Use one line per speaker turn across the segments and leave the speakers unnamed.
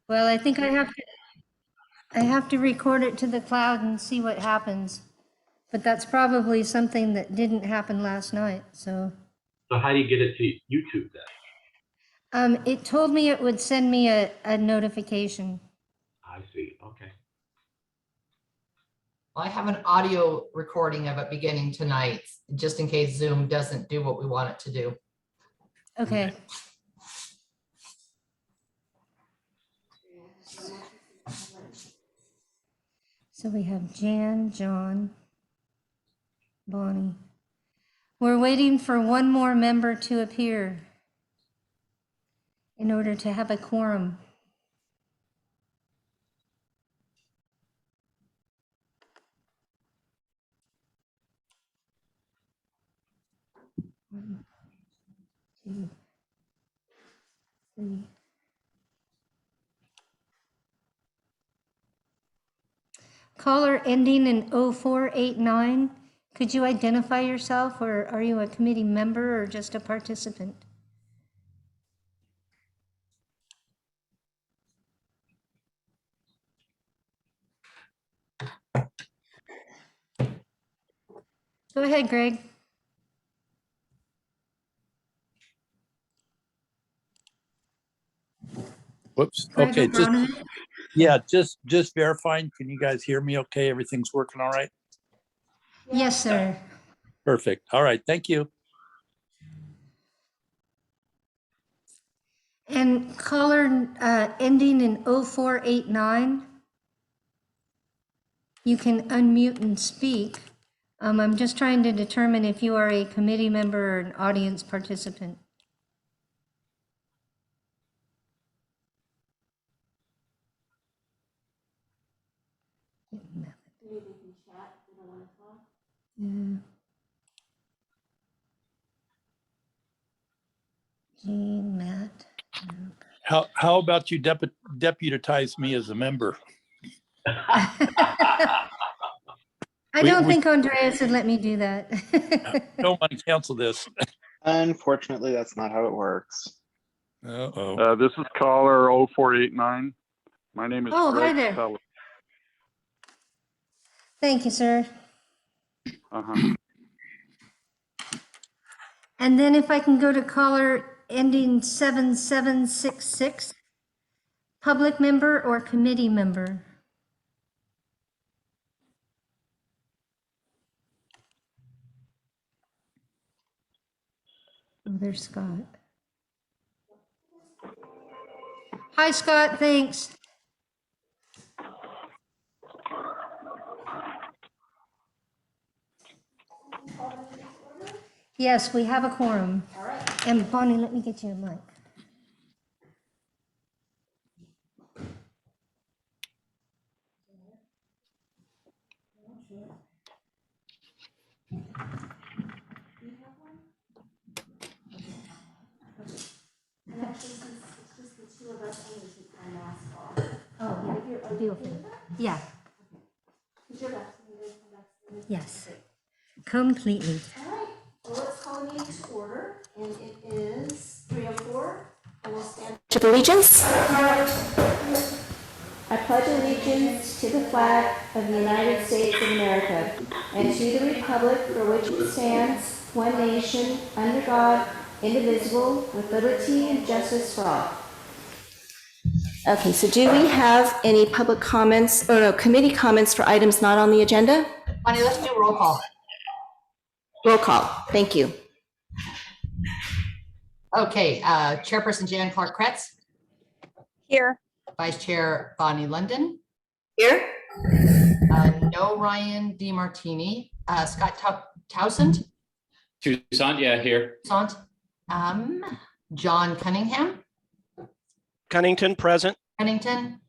Well, I think I have to record it to the cloud and see what happens. But that's probably something that didn't happen last night, so.
So how do you get it to YouTube then?
It told me it would send me a notification.
I see, okay.
Well, I have an audio recording of it beginning tonight, just in case Zoom doesn't do what we want it to do.
Okay. So we have Jan, John, Bonnie. We're waiting for one more member to appear in order to have a quorum. One, two, three. Caller ending in 0489, could you identify yourself, or are you a committee member or just a participant? Go ahead, Greg.
Whoops.
Greg
Okay.
O'Brien?
Just verifying. Can you guys hear me okay? Everything's working all right?
Yes, sir.
Perfect. All right. Thank you.
And caller ending in 0489, you can unmute and speak. I'm just trying to determine if you are a committee member or an audience participant. Yeah. Jean, Matt.
How about you deputize me as a member?
I don't think Andreas would let me do that.
Don't want to cancel this.
Unfortunately, that's not how it works.
Uh-oh.
This is caller 0489. My name is
Oh, hi
Greg
there.
Teller.
Thank you, sir.
Uh-huh.
And then if I can go to caller ending 7766, public member or committee member? Oh, there's Scott. Hi, Scott, thanks. Yes, we have a quorum. All right. And Bonnie, let me get you a mic. Oh, yeah, beautiful. Yeah. Yes, completely.
All right, well, let's call the meeting to order, and it is 3:04, and we'll stand. To allegiance. I pledge allegiance to the flag of the United States of America and to the republic for which it stands, one nation, under God, indivisible, with liberty and justice for all. Okay, so do we have any public comments, or no, committee comments for items not on the agenda?
Bonnie, let's do roll call.
Roll call, thank you.
Okay, Chairperson Jan Clark-Kretz,
Here.
Vice Chair Bonnie London,
Here?
no Ryan DiMartini, Scott Towsend,
Toussaint, yeah, here.
Sant, John Cunningham,
Cunnington, present.
Pennington,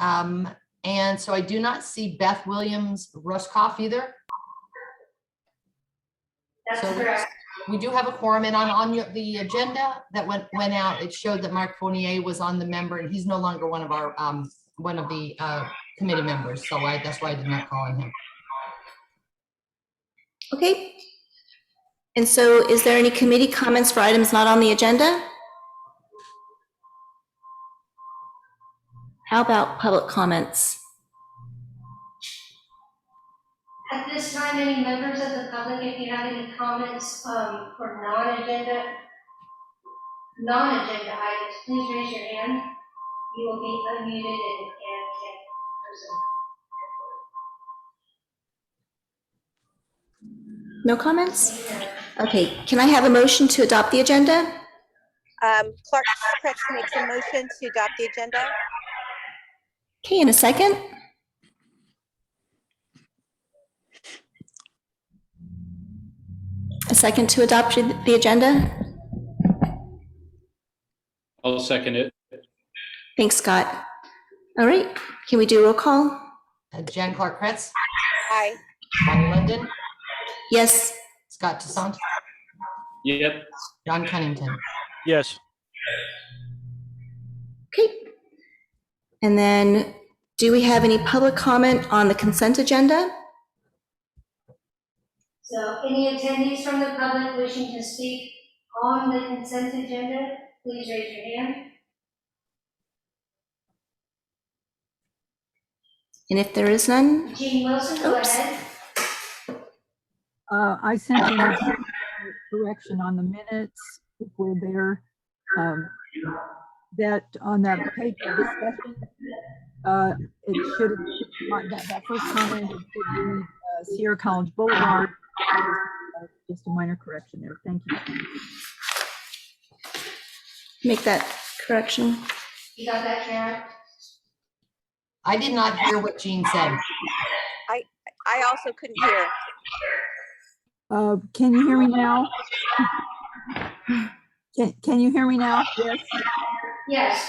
and so I do not see Beth Williams Ruskoff either.
That's
So
correct.
we do have a quorum, and the agenda that went out, it showed that Mark Fournier was on the member, and he's no longer one of our committee members. So that's why I did not call on him.
Okay. And so is there any committee comments for items not on the agenda? How about public comments?
At this time, any members of the public, if you have any comments for non-agenda items, please raise your hand. You will be unmuted and can
No comments? Okay, can I have a motion to adopt the agenda?
Clark Kretz makes a motion to adopt the agenda.
Okay, in a second. A second to adopt the agenda?
I'll second it.
Thanks, Scott. All right, can we do a roll call?
Jen Clark Kretz,
Aye.
Bonnie London,
Yes.
Scott Toussaint,
Yep.
John Cunnington.
Yes.
Okay. And then, do we have any public comment on the consent agenda?
So any attendees from the public wishing to speak on the consent agenda, please raise your hand.
And if there is none,
Jean Wilson, go
Oops.
ahead.
I sent in a correction on the minutes, if we're there, that on that page of discussion, it should, that first comment, it should read Sierra College Boulevard. Just a minor correction there, thank you.
make that correction.
You got that, Karen?
I did not hear what Jean said.
I also couldn't hear.
Can you hear me now? Can you hear me now? Yes.
Yes.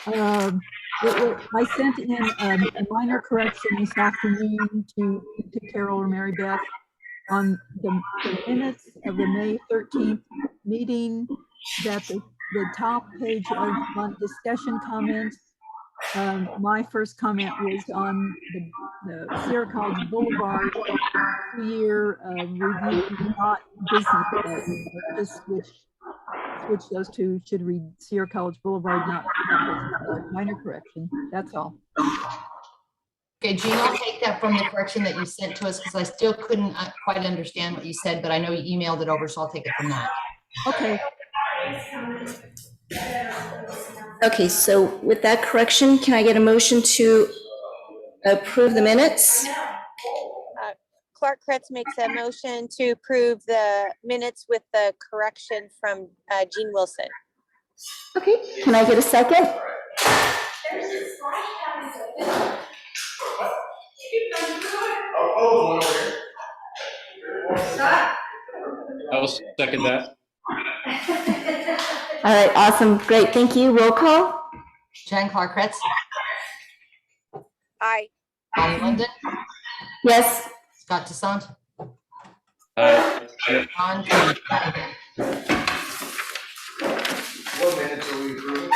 I sent in a minor correction this afternoon to Carol or Mary Beth on the minutes of the May 13th meeting, that the top page of on discussion comments, my first comment was on the Sierra College Boulevard 2-year review, not business. Just switch those two, should read Sierra College Boulevard, not business. Minor correction, that's all.
Okay, Jean, I'll take that from the correction that you sent to us because I still couldn't quite understand what you said, but I know you emailed it over, so I'll take it from that.
Okay.
Okay, so with that correction, can I get a motion to approve the minutes?
Clark Kretz makes a motion to approve the minutes with the correction from Jean Wilson.
Okay, can I get a second?
I'll second that.
All right, awesome, great, thank you. Roll call?
Jen Clark Kretz,
Aye.
Bonnie London,
Yes.
Scott Toussaint,
Aye.
John Cunnington.
What minutes are we approving?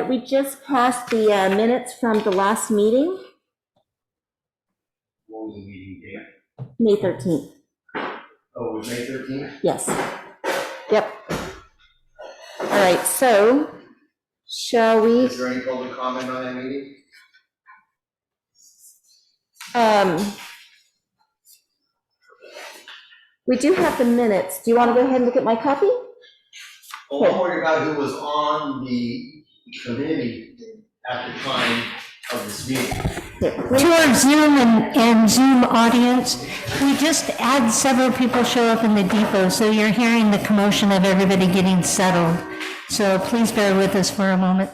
We just passed the minutes from the last meeting,
What was the meeting date?
May 13th.
Oh, it was May 13th?
Yes. Yep. All right, so shall we?
Is there any public comment on that meeting?
We do have the minutes. Do you want to go ahead and look at my copy?
Well, I'm worried about who was on the committee at the time of this meeting.
To our Zoom and Zoom audience, we just had several people show up in the depot, so you're hearing the commotion of everybody getting settled. So please bear with us for a moment.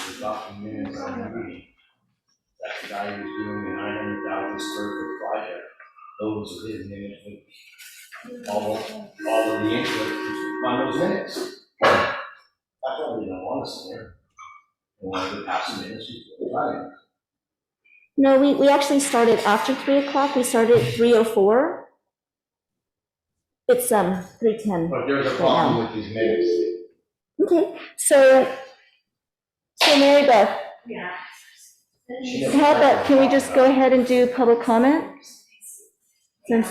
We're talking minutes on the meeting. That's the guy who's doing the 900,000 square foot project. Those are his minutes. All of the input on those minutes. I probably don't want to sit there. I wanted to pass some minutes before the time.
No, we actually started after 3 o'clock. We started at 3:04. It's 3:10.
But there's a problem with these minutes.
Okay, so Mary Beth.
Yeah.
How about, can we just go ahead and do public comment? Since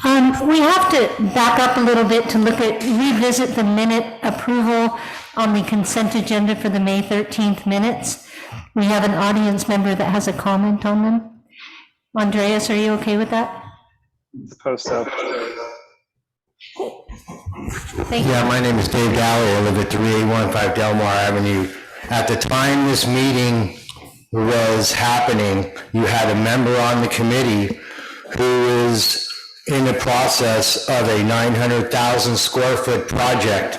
We have to back up a little bit to revisit the minute approval on the consent agenda for the May 13th minutes. We have an audience member that has a comment on them. Andreas, are you okay with that?
Suppose so.
Thank you.
Yeah, my name is Dave Galley. I live at 3815 Delmar Avenue. At the time this meeting was happening, you had a member on the committee who is in the process of a 900,000 square foot project.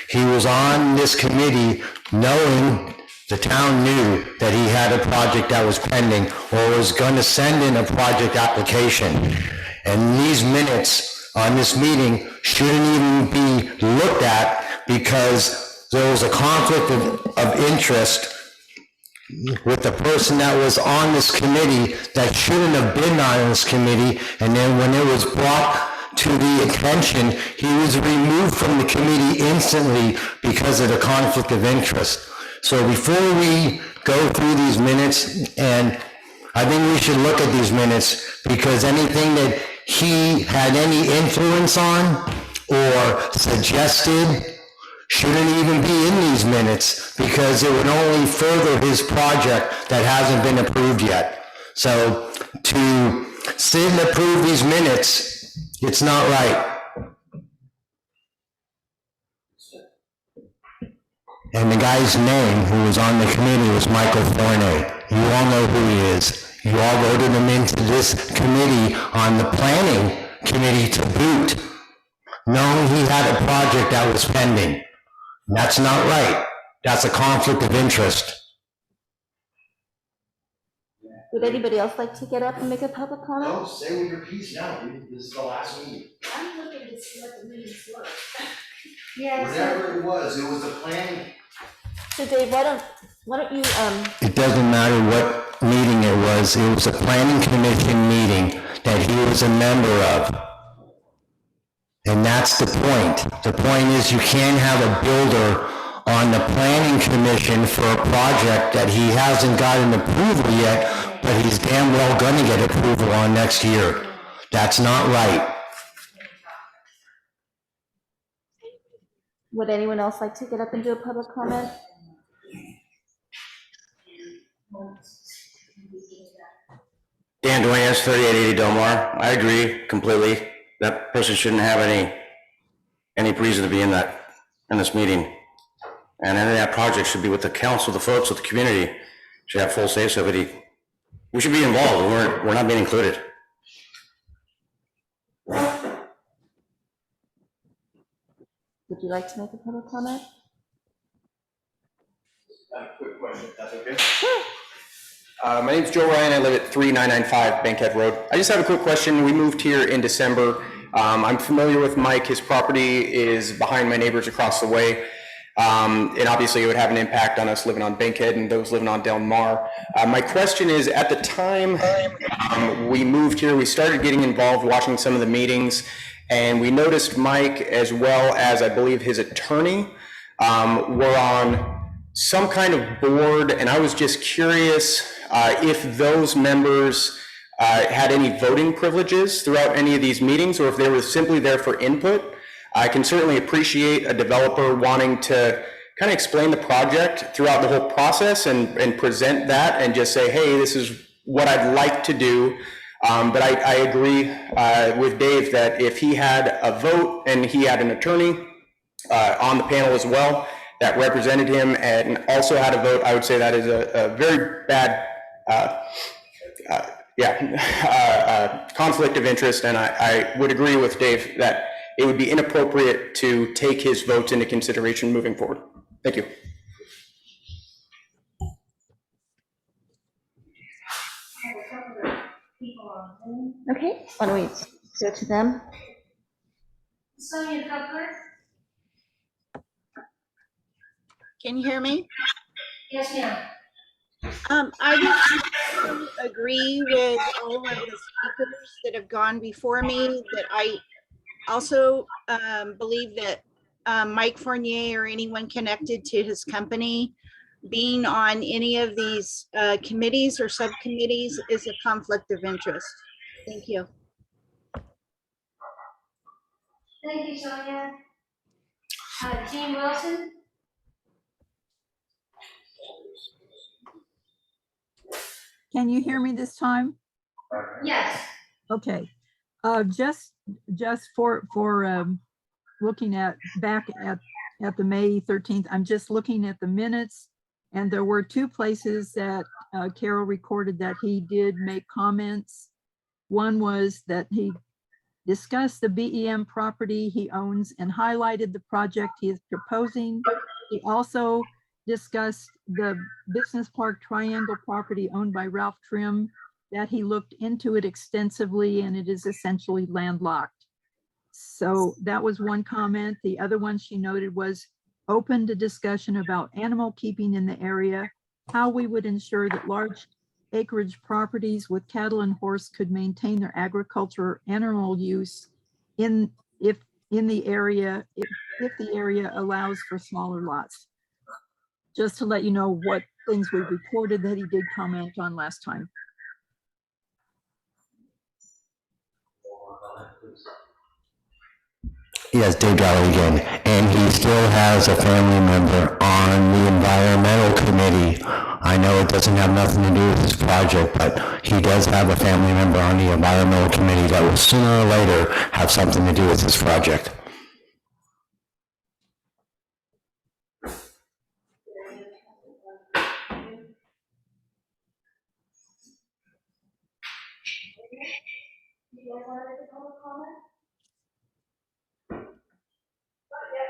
He was on this committee knowing the town knew that he had a project that was pending or was going to send in a project application. And these minutes on this meeting shouldn't even be looked at because there was a conflict of interest with the person that was on this committee that shouldn't have been on this committee, and then when it was brought to the attention, he was removed from the committee instantly because of the conflict of interest. So before we go through these minutes, and I think we should look at these minutes, because anything that he had any influence on or suggested shouldn't even be in these minutes, because it would only further his project that hasn't been approved yet. So to sit and approve these minutes, it's not right. And the guy's name who was on the committee was Michael Fournier. You all know who he is. You all voted him into this committee on the planning committee to boot, knowing he had a project that was pending. That's not right. That's a conflict of interest.
Would anybody else like to get up and make a public comment?
No, say with your piece now, dude. This is the last meeting.
I'm looking to see what the meetings were.
Whatever it was the planning.
So Dave, why don't you,
It doesn't matter what meeting it was a planning commission meeting that he was a member of. And that's the point. The point is you can't have a builder on the planning commission for a project that he hasn't gotten approval yet, but he's damn well gonna get approval on next year. That's not right.
would anyone else like to get up and do a public comment?
Dan Duenas, 3880 Delmar. I agree completely. That person shouldn't have any reason to be in this meeting. And any of that project should be with the council, the folks, with the community. Should have full say so, but we should be involved. We're not being included.
Would you like to make a public comment?
A quick question, if that's okay. Sure. My name's Joe Ryan. I live at 3995 Bankhead Road. I just have a quick question. We moved here in December. I'm familiar with Mike. His property is behind my neighbors across the way. And obviously it would have an impact on us living on Bankhead and those living on Del Mar. My question is, at the time we moved here, we started getting involved watching some of the meetings, and we noticed Mike, as well as I believe his attorney, were on some kind of board, and I was just curious if those members had any voting privileges throughout any of these meetings, or if they were simply there for input. I can certainly appreciate a developer wanting to kind of explain the project throughout the whole process and present that and just say, hey, this is what I'd like to do. But I agree with Dave that if he had a vote and he had an attorney on the panel as well that represented him and also had a vote, I would say that is a very bad conflict of interest. And I would agree with Dave that it would be inappropriate to take his votes into consideration moving forward. Thank you.
Okay, why don't we go to them?
Sonia Cupler?
Can you hear me?
Yes, ma'am.
I would agree with all of the speakers that have gone before me, that I also believe that Mike Fournier or anyone connected to his company being on any of these committees or subcommittees is a conflict of interest. Thank you.
Thank you, Sonia. Jean Wilson?
Can you hear me this time?
Yes.
Okay. Just for looking at back at the May 13th, I'm just looking at the minutes, and there were two places that Carol recorded that he did make comments. One was that he discussed the BEM property he owns and highlighted the project he is proposing. He also discussed the Business Park Triangle property owned by Ralph Trim, that he looked into it extensively and it is essentially landlocked. So that was one comment. The other one she noted was open to discussion about animal keeping in the area, how we would ensure that large acreage properties with cattle and horse could maintain their agriculture animal use if the area allows for smaller lots. Just to let you know what things we reported that he did comment on last time.
Yes, Dave Jolly again, and he still has a family member on the environmental committee. I know it doesn't have nothing to do with this project, but he does have a family member on the environmental committee that will sooner or later have something to do with this project.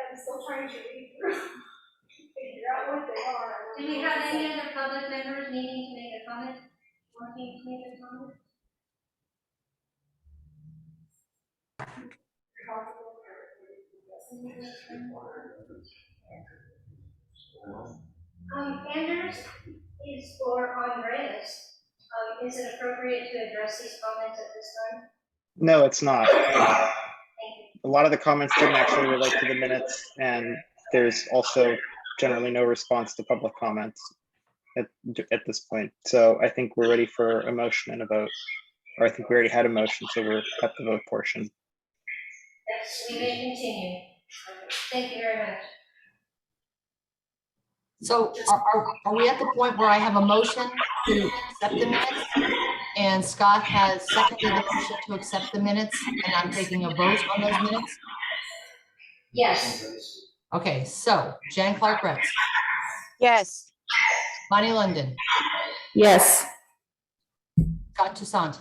I'm still trying to read through, figure out what they are. Do we have any other public members needing to make a comment? Wanting to make a comment? Anders is for Andreas. Is it appropriate to address these comments at this time?
No, it's not.
Thank you.
A lot of the comments didn't actually relate to the minutes, and there's also generally no response to public comments at this point. So I think we're ready for a motion and a vote, or I think we already had a motion, so we're at the vote portion.
Yes, we may continue. Thank you very much.
So are we at the point where I have a motion to accept the minutes? And Scott has seconded the motion to accept the minutes, and I'm taking a vote on those minutes?
Yes.
Okay, so Jan Clark Retz,
Yes.
Bonnie London,
Yes.
Scott Toussaint,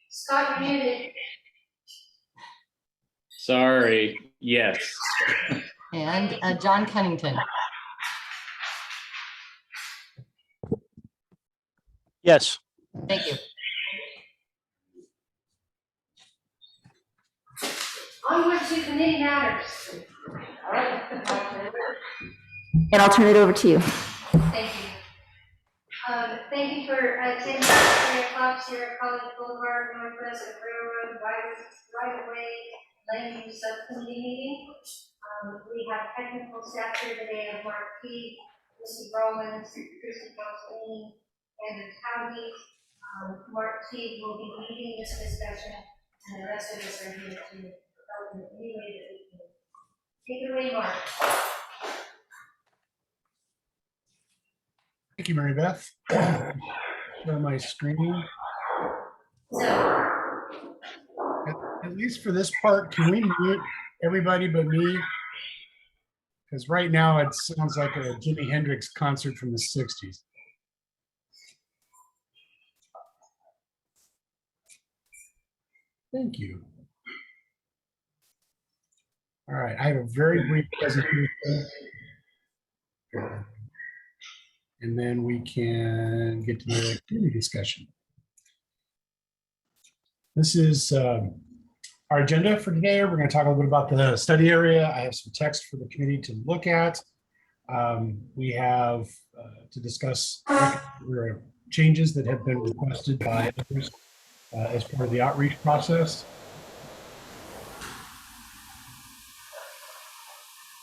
Scott, you're muted.
Sorry, yes.
and John Cunnington.
Yes.
Thank you.
Onward to committee matters. All right.
And I'll turn it over to you.
Thank you. Thank you for attending 3:00 Sierra College Boulevard, Northwest of Railroad, right-of-way, land use subcommittee meeting. We have technical staff here today of Mark P., Missy Rollins, Christy Johnson, and the county. Mark T. will be leading this discussion, and the rest of us are here to help in any way that we can. Take it away, Mark.
Thank you, Mary Beth. Share my screen.
So,
At least for this part, can we mute everybody but me? Because right now it sounds like a Jimi Hendrix concert from the 60s. Thank you. All right, I have a very brief presentation. And then we can get to the community discussion. This is our agenda for today. We're going to talk a little bit about the study area. I have some text for the committee to look at. We have to discuss changes that have been requested by others as part of the outreach process.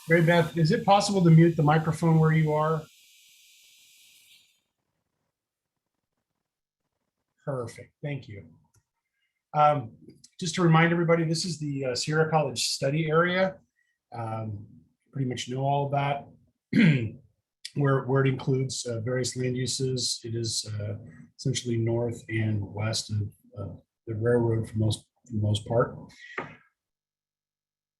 Mary Beth, is it possible to mute the microphone where you are? Perfect, thank you. Just to remind everybody, this is the Sierra College study area. Pretty much know all of that. where it includes various land uses. It is essentially north and west of the railroad for the most part.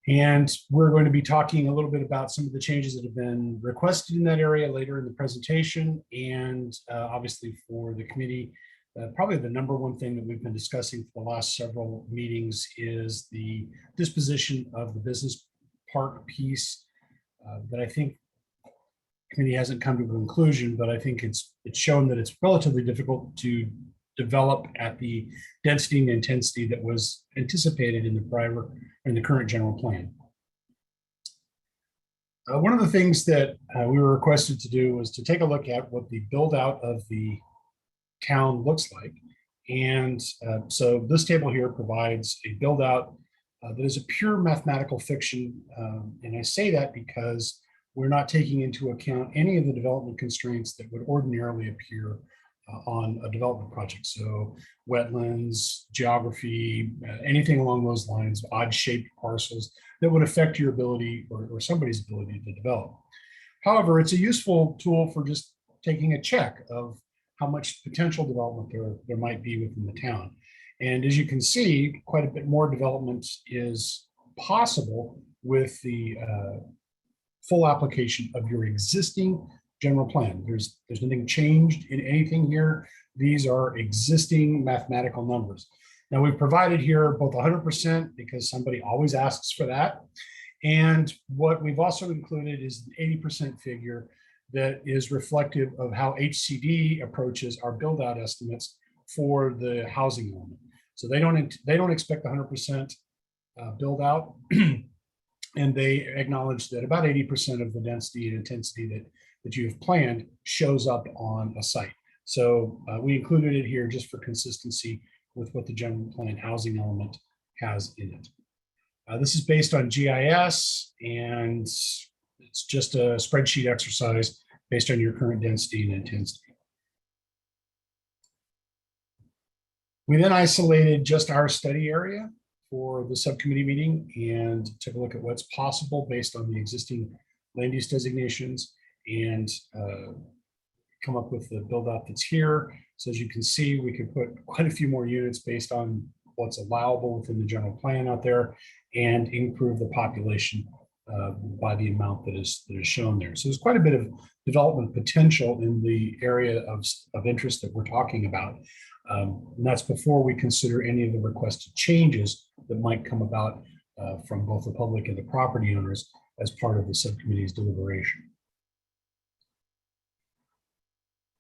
And we're going to be talking a little bit about some of the changes that have been requested in that area later in the presentation. And obviously for the committee, probably the number one thing that we've been discussing for the last several meetings is the disposition of the business park piece that I think committee hasn't come to a conclusion, but I think it's shown that it's relatively difficult to develop at the density and intensity that was anticipated in the current general plan. One of the things that we were requested to do was to take a look at what the build out of the town looks like. And so this table here provides a build out that is a pure mathematical fiction. And I say that because we're not taking into account any of the development constraints that would ordinarily appear on a development project. So wetlands, geography, anything along those lines, odd shaped parcels that would affect your ability or somebody's ability to develop. However, it's a useful tool for just taking a check of how much potential development there might be within the town. And as you can see, quite a bit more development is possible with the full application of your existing general plan. There's nothing changed in anything here. These are existing mathematical numbers. Now we've provided here both 100% because somebody always asks for that. And what we've also included is an 80% figure that is reflective of how HCD approaches our build out estimates for the housing element. So they don't expect 100% build out. And they acknowledge that about 80% of the density and intensity that you have planned shows up on a site. So we included it here just for consistency with what the general plan housing element has in it. This is based on GIS, and it's just a spreadsheet exercise based on your current density and intensity. We then isolated just our study area for the subcommittee meeting and took a look at what's possible based on the existing land use designations and come up with the build out that's here. So as you can see, we can put quite a few more units based on what's allowable within the general plan out there and improve the population by the amount that is shown there. So there's quite a bit of development potential in the area of interest that we're talking about. And that's before we consider any of the requested changes that might come about from both the public and the property owners as part of the subcommittee's deliberation.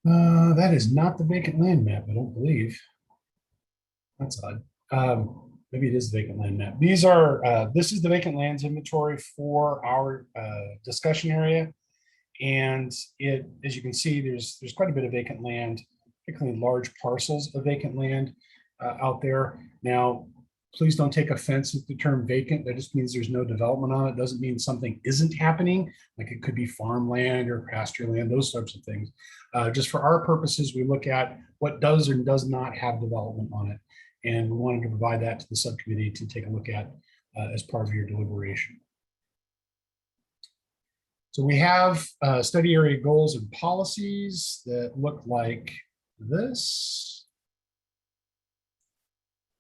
That is not the vacant land map, I don't believe. That's odd. Maybe it is the vacant land map. These are, this is the vacant lands inventory for our discussion area. And it, as you can see, there's quite a bit of vacant land, particularly large parcels of vacant land out there. Now, please don't take offense with the term vacant. That just means there's no development on it. It doesn't mean something isn't happening. Like it could be farmland or pasture land, those types of things. Just for our purposes, we look at what does or does not have development on it. And we wanted to provide that to the subcommittee to take a look at as part of your deliberation. So we have study area goals and policies that look like this.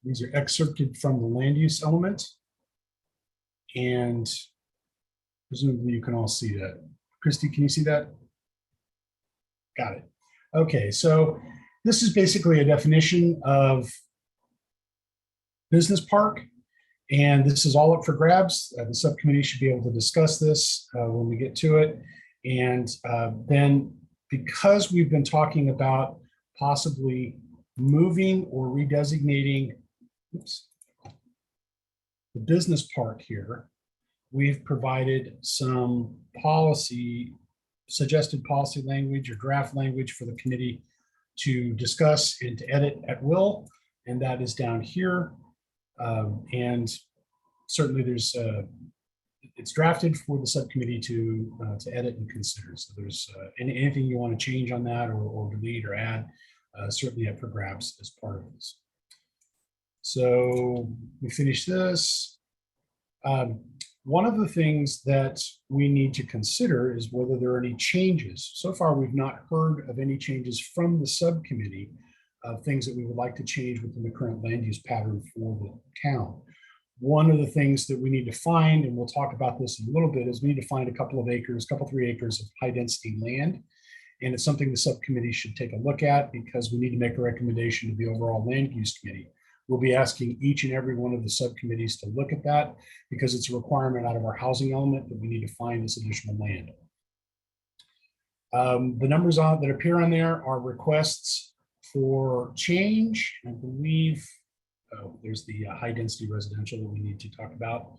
These are excerpted from the land use element. And presumably you can all see that. Christy, can you see that? Got it. Okay, so this is basically a definition of business park. And this is all up for grabs. The subcommittee should be able to discuss this when we get to it. And then because we've been talking about possibly moving or redesignating the business park here, we've provided some suggested policy language or draft language for the committee to discuss and to edit at will. And that is down here. And certainly there's it's drafted for the subcommittee to edit and consider. So there's anything you want to change on that or delete or add, certainly up for grabs as part of this. So we finish this. One of the things that we need to consider is whether there are any changes. So far, we've not heard of any changes from the subcommittee of things that we would like to change within the current land use pattern for the town. One of the things that we need to find, and we'll talk about this in a little bit, is we need to find a couple of acres, 3 acres of high density land. And it's something the subcommittee should take a look at because we need to make a recommendation to the overall land use committee. We'll be asking each and every one of the subcommittees to look at that because it's a requirement out of our housing element that we need to find this additional land. The numbers that appear on there are requests for change. I believe there's the high density residential that we need to talk about.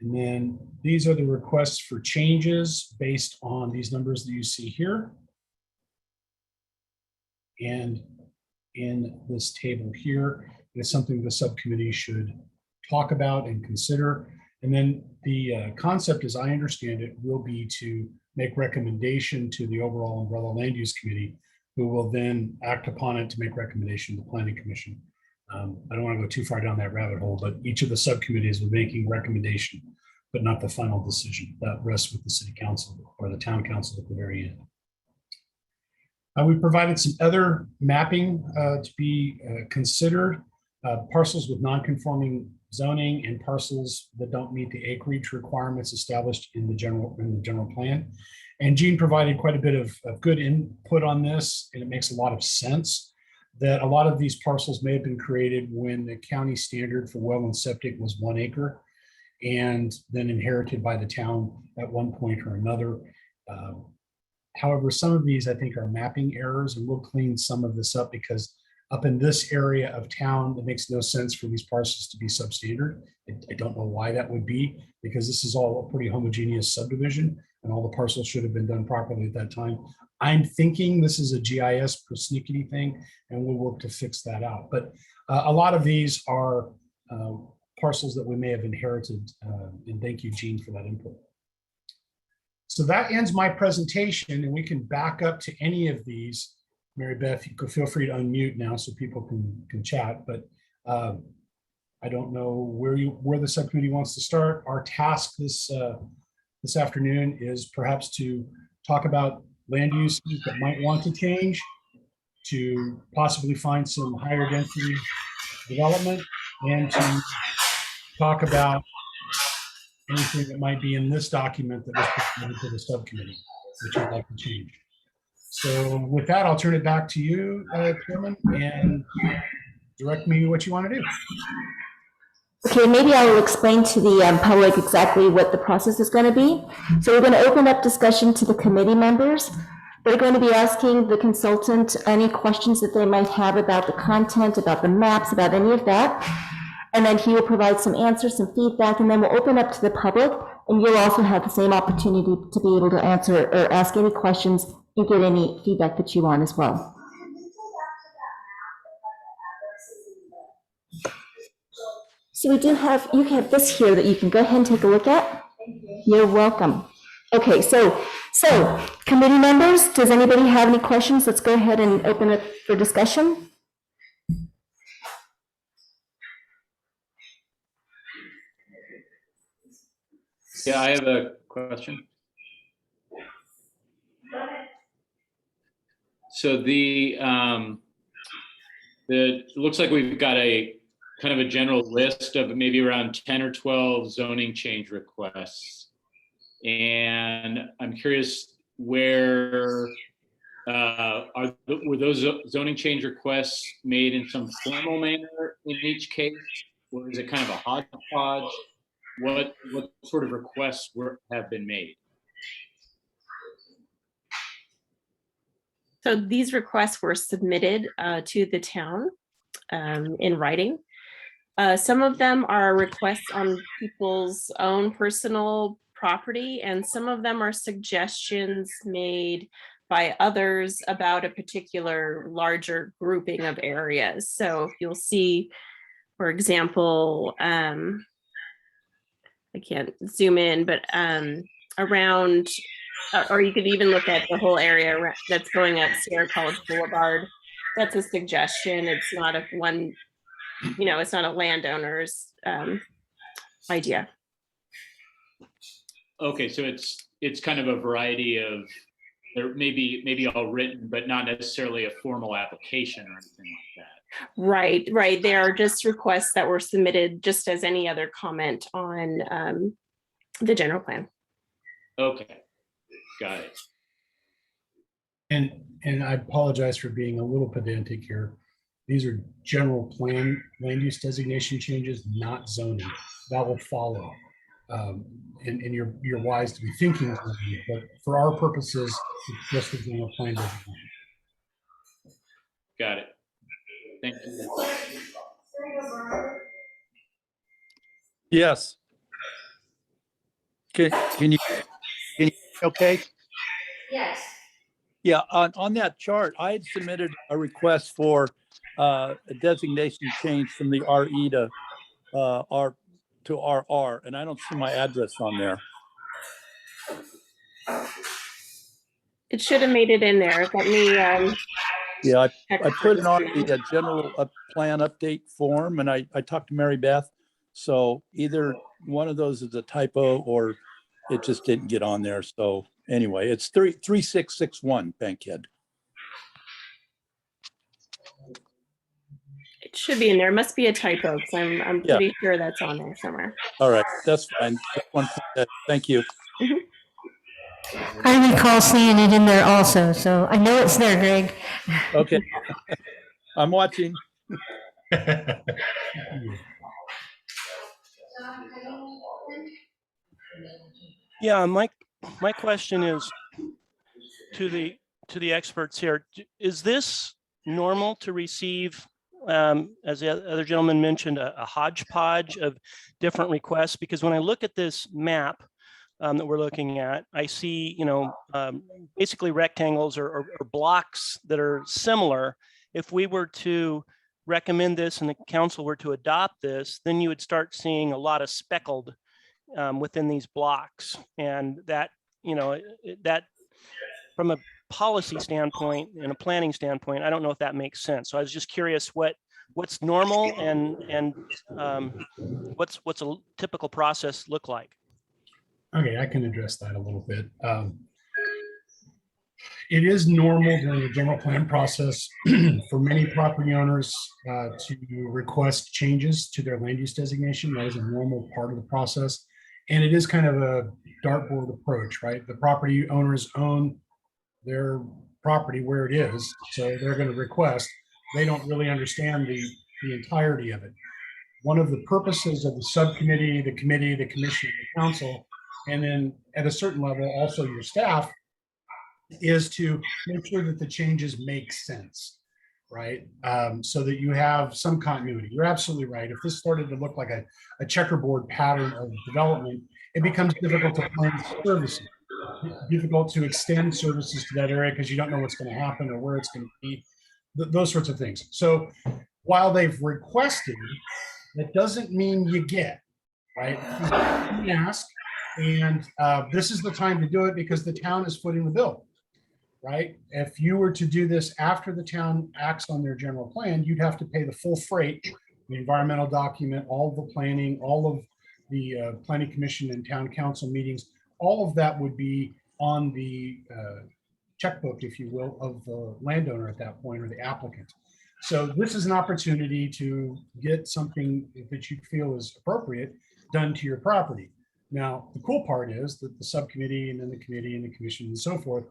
And then these are the requests for changes based on these numbers that you see here. And in this table here, it's something the subcommittee should talk about and consider. And then the concept, as I understand it, will be to make recommendation to the overall umbrella land use committee, who will then act upon it to make recommendation to the planning commission. I don't want to go too far down that rabbit hole, but each of the subcommittees will be making recommendation, but not the final decision. That rests with the city council or the town council at the very end. We provided some other mapping to be considered. Parcels with non-conforming zoning and parcels that don't meet the acreage requirements established in the general plan. And Gene provided quite a bit of good input on this, and it makes a lot of sense that a lot of these parcels may have been created when the county standard for well and septic was 1 acre and then inherited by the town at one point or another. However, some of these I think are mapping errors, and we'll clean some of this up because up in this area of town, it makes no sense for these parcels to be substandard. I don't know why that would be, because this is all a pretty homogeneous subdivision and all the parcels should have been done properly at that time. I'm thinking this is a GIS persnickety thing, and we'll work to fix that out. But a lot of these are parcels that we may have inherited, and thank you, Gene, for that input. So that ends my presentation, and we can back up to any of these. Mary Beth, you could feel free to unmute now so people can chat, but I don't know where the subcommittee wants to start. Our task this afternoon is perhaps to talk about land use that might want to change, to possibly find some higher density development, and to talk about anything that might be in this document that was presented to the subcommittee, which I'd like to change. So with that, I'll turn it back to you, Chairman, and direct me what you want to do.
Okay, maybe I will explain to the public exactly what the process is going to be. So we're going to open up discussion to the committee members. They're going to be asking the consultant any questions that they might have about the content, about the maps, about any of that. And then he will provide some answers, some feedback, and then we'll open up to the public, and you'll also have the same opportunity to be able to answer or ask any questions and get any feedback that you want as well. So we do have, you have this here that you can go ahead and take a look at. You're welcome. Okay, so committee members, does anybody have any questions? Let's go ahead and open it for discussion.
Yeah, I have a question. So it looks like we've got a kind of a general list of maybe around 10 or 12 zoning change requests. And I'm curious were those zoning change requests made in some formal manner in each case, or is it kind of a hodgepodge? What sort of requests have been made?
So these requests were submitted to the town in writing. Some of them are requests on people's own personal property, and some of them are suggestions made by others about a particular larger grouping of areas. So if you'll see, for example, I can't zoom in, but around, or you could even look at the whole area that's going up Sierra College Boulevard. that's a suggestion. It's not a one, it's not a landowner's idea.
Okay, so it's kind of a variety of, there maybe all written, but not necessarily a formal application or anything like that.
Right. They are just requests that were submitted just as any other comment on the general plan.
Okay, got it.
And I apologize for being a little pedantic here. These are general plan land use designation changes, not zoning. That will follow. And you're wise to be thinking, but for our purposes, it's just the general plan designation.
Got it. Thank you.
Yes. Can you, okay?
Yes.
Yeah, on that chart, I had submitted a request for a designation change from the RE to R to RR, and I don't see my address on there.
It should have made it in there. Let me.
Yeah, I put it on the general plan update form, and I talked to Mary Beth. So either one of those is a typo or it just didn't get on there. So anyway, it's 3661 Bankhead.
It should be in there. It must be a typo because I'm pretty sure that's on there somewhere.
All right, that's fine. Just one point. Thank you.
I recall seeing it in there also, so I know it's there, Greg.
Okay. I'm watching.
Yeah, my question is to the experts here. Is this normal to receive, as the other gentleman mentioned, a hodgepodge of different requests? Because when I look at this map that we're looking at, I see, basically rectangles or blocks that are similar. If we were to recommend this and the council were to adopt this, then you would start seeing a lot of speckled within these blocks. And that, that from a policy standpoint and a planning standpoint, I don't know if that makes sense. So I was just curious what's normal and what's a typical process look like?
Okay, I can address that a little bit. It is normal during the general plan process for many property owners to request changes to their land use designation. That is a normal part of the process. And it is kind of a dartboard approach, right? The property owners own their property where it is, so they're going to request. They don't really understand the entirety of it. One of the purposes of the subcommittee, the committee, the commission, the council, and then at a certain level, also your staff, is to make sure that the changes make sense, right? So that you have some continuity. You're absolutely right. If this started to look like a checkerboard pattern of development, it becomes difficult to plan services, difficult to extend services to that area because you don't know what's going to happen or where it's going to be, those sorts of things. So while they've requested, that doesn't mean you get, right? You ask, and this is the time to do it because the town is footing the bill, right? If you were to do this after the town acts on their general plan, you'd have to pay the full freight, the environmental document, all the planning, all of the planning commission and town council meetings, all of that would be on the checkbook, if you will, of the landowner at that point or the applicant. So this is an opportunity to get something that you feel is appropriate done to your property. Now, the cool part is that the subcommittee and then the committee and the commission and so forth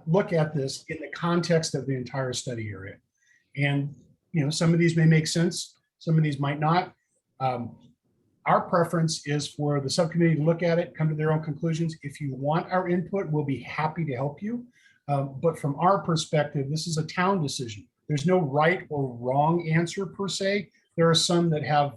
look at this in the context of the entire study area. And, some of these may make sense. Some of these might not. Our preference is for the subcommittee to look at it, come to their own conclusions. If you want our input, we'll be happy to help you. But from our perspective, this is a town decision. There's no right or wrong answer per se. There are some that have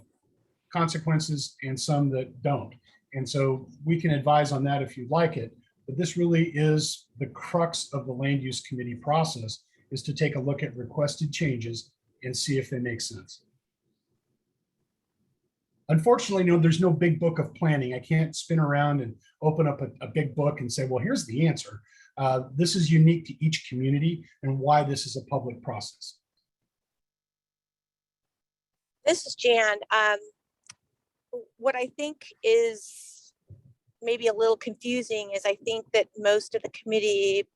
consequences and some that don't. And so we can advise on that if you'd like it. But this really is the crux of the land use committee process, is to take a look at requested changes and see if they make sense. Unfortunately, there's no big book of planning. I can't spin around and open up a big book and say, well, here's the answer. This is unique to each community and why this is a public process.
This is Jan. What I think is maybe a little confusing is I think that most of the committee,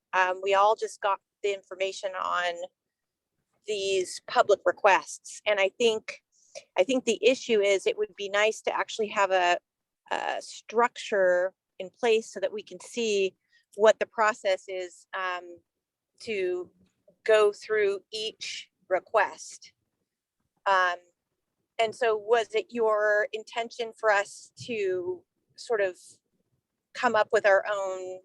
we all just got the information on these public requests. And I think the issue is it would be nice to actually have a structure in place so that we can see what the process is to go through each request. And so was it your intention for us to sort of come up with our own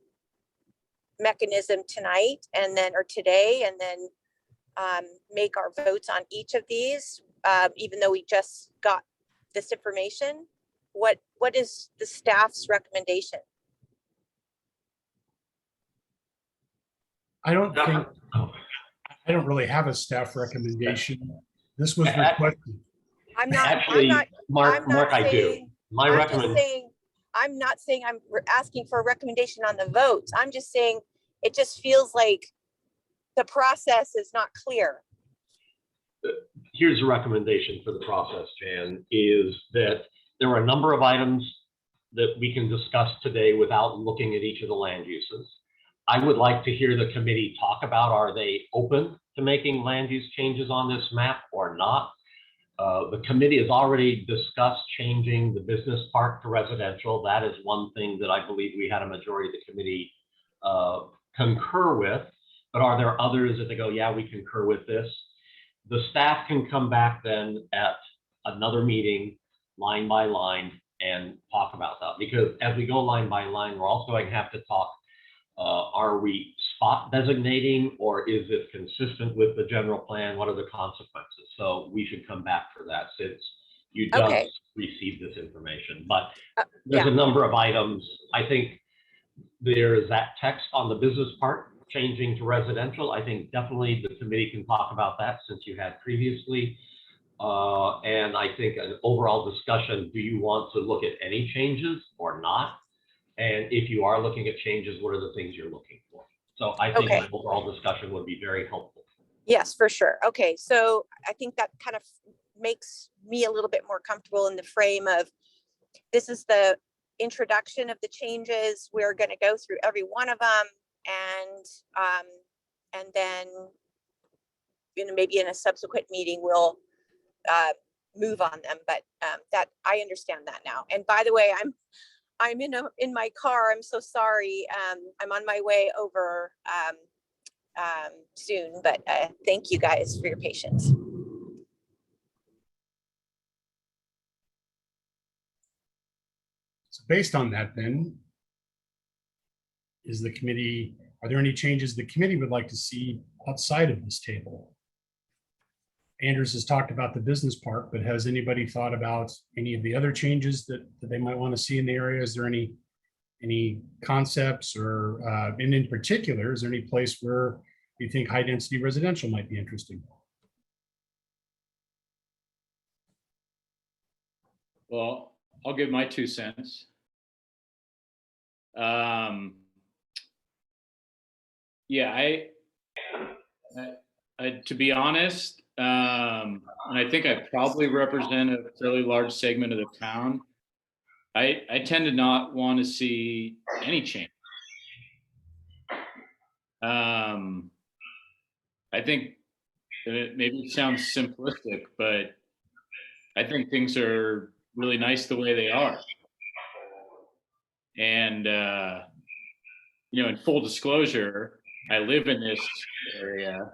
mechanism tonight and then, or today, and then make our votes on each of these, even though we just got this information? What is the staff's recommendation?
I don't really have a staff recommendation. This was requested.
I'm not
I do. My recommendation.
I'm not saying I'm asking for a recommendation on the votes. I'm just saying it just feels like the process is not clear.
Here's a recommendation for the process, Jan, is that there are a number of items that we can discuss today without looking at each of the land uses. I would like to hear the committee talk about, are they open to making land use changes on this map or not? The committee has already discussed changing the business park to residential. That is one thing that I believe we had a majority of the committee concur with. But are there others that they go, yeah, we concur with this? The staff can come back then at another meeting, line by line, and talk about that. Because as we go line by line, we're also going to have to talk, are we spot designating, or is it consistent with the general plan? What are the consequences? So we should come back for that since you just received this information. But there's a number of items. I think there is that text on the business part changing to residential. I think definitely the committee can talk about that since you had previously. And I think an overall discussion, do you want to look at any changes or not? And if you are looking at changes, what are the things you're looking for? So I think an overall discussion would be very helpful.
Yes, for sure. Okay, so I think that kind of makes me a little bit more comfortable in the frame of, this is the introduction of the changes. We're going to go through every one of them, and then, you know, maybe in a subsequent meeting we'll move on them. But that, I understand that now. And by the way, I'm in my car. I'm so sorry. I'm on my way over soon, but thank you guys for your patience.
So based on that, then, are there any changes the committee would like to see outside of this table? Anders has talked about the business park, but has anybody thought about any of the other changes that they might want to see in the area? Is there any concepts, or and in particular, is there any place where you think high density residential might be interesting?
Well, I'll give my 2 cents. Yeah, I to be honest, and I think I probably represent a fairly large segment of the town, I tend to not want to see any change. I think maybe it sounds simplistic, but I think things are really nice the way they are. And, you know, in full disclosure, I live in this area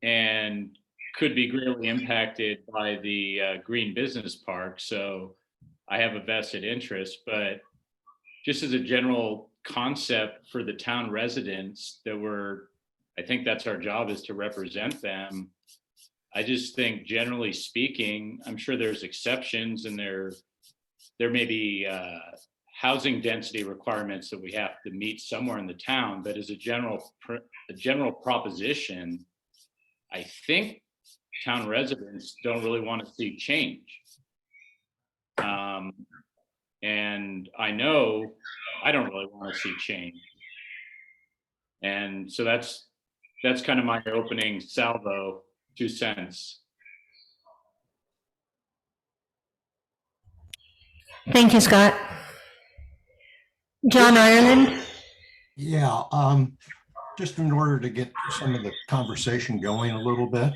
and could be greatly impacted by the green business park. So I have a vested interest, but just as a general concept for the town residents I think that's our job, is to represent them. I just think generally speaking, I'm sure there's exceptions, and there may be housing density requirements that we have to meet somewhere in the town, but as a general proposition, I think town residents don't really want to see change. And I know I don't really want to see change. And so that's kind of my opening salvo, 2 cents.
Thank you, Scott. John Ireland?
Yeah, just in order to get some of the conversation going a little bit,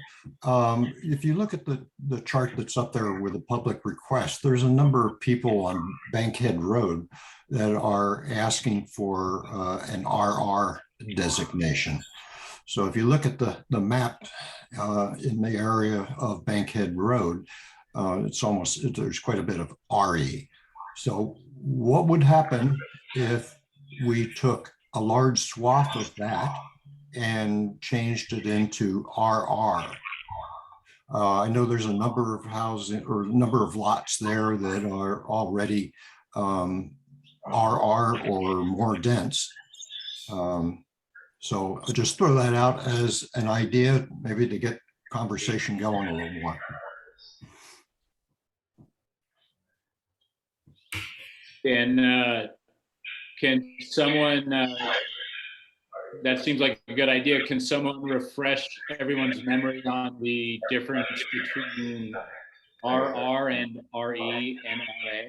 if you look at the chart that's up there with the public request, there's a number of people on Bankhead Road that are asking for an RR designation. So if you look at the map in the area of Bankhead Road, there's quite a bit of RE. So what would happen if we took a large swath of that and changed it into RR? I know there's a number of housing or number of lots there that are already RR or more dense. So I'll just throw that out as an idea, maybe to get conversation going a little more.
And can someone, that seems like a good idea. Can someone refresh everyone's memory on the difference between RR and RE and RA?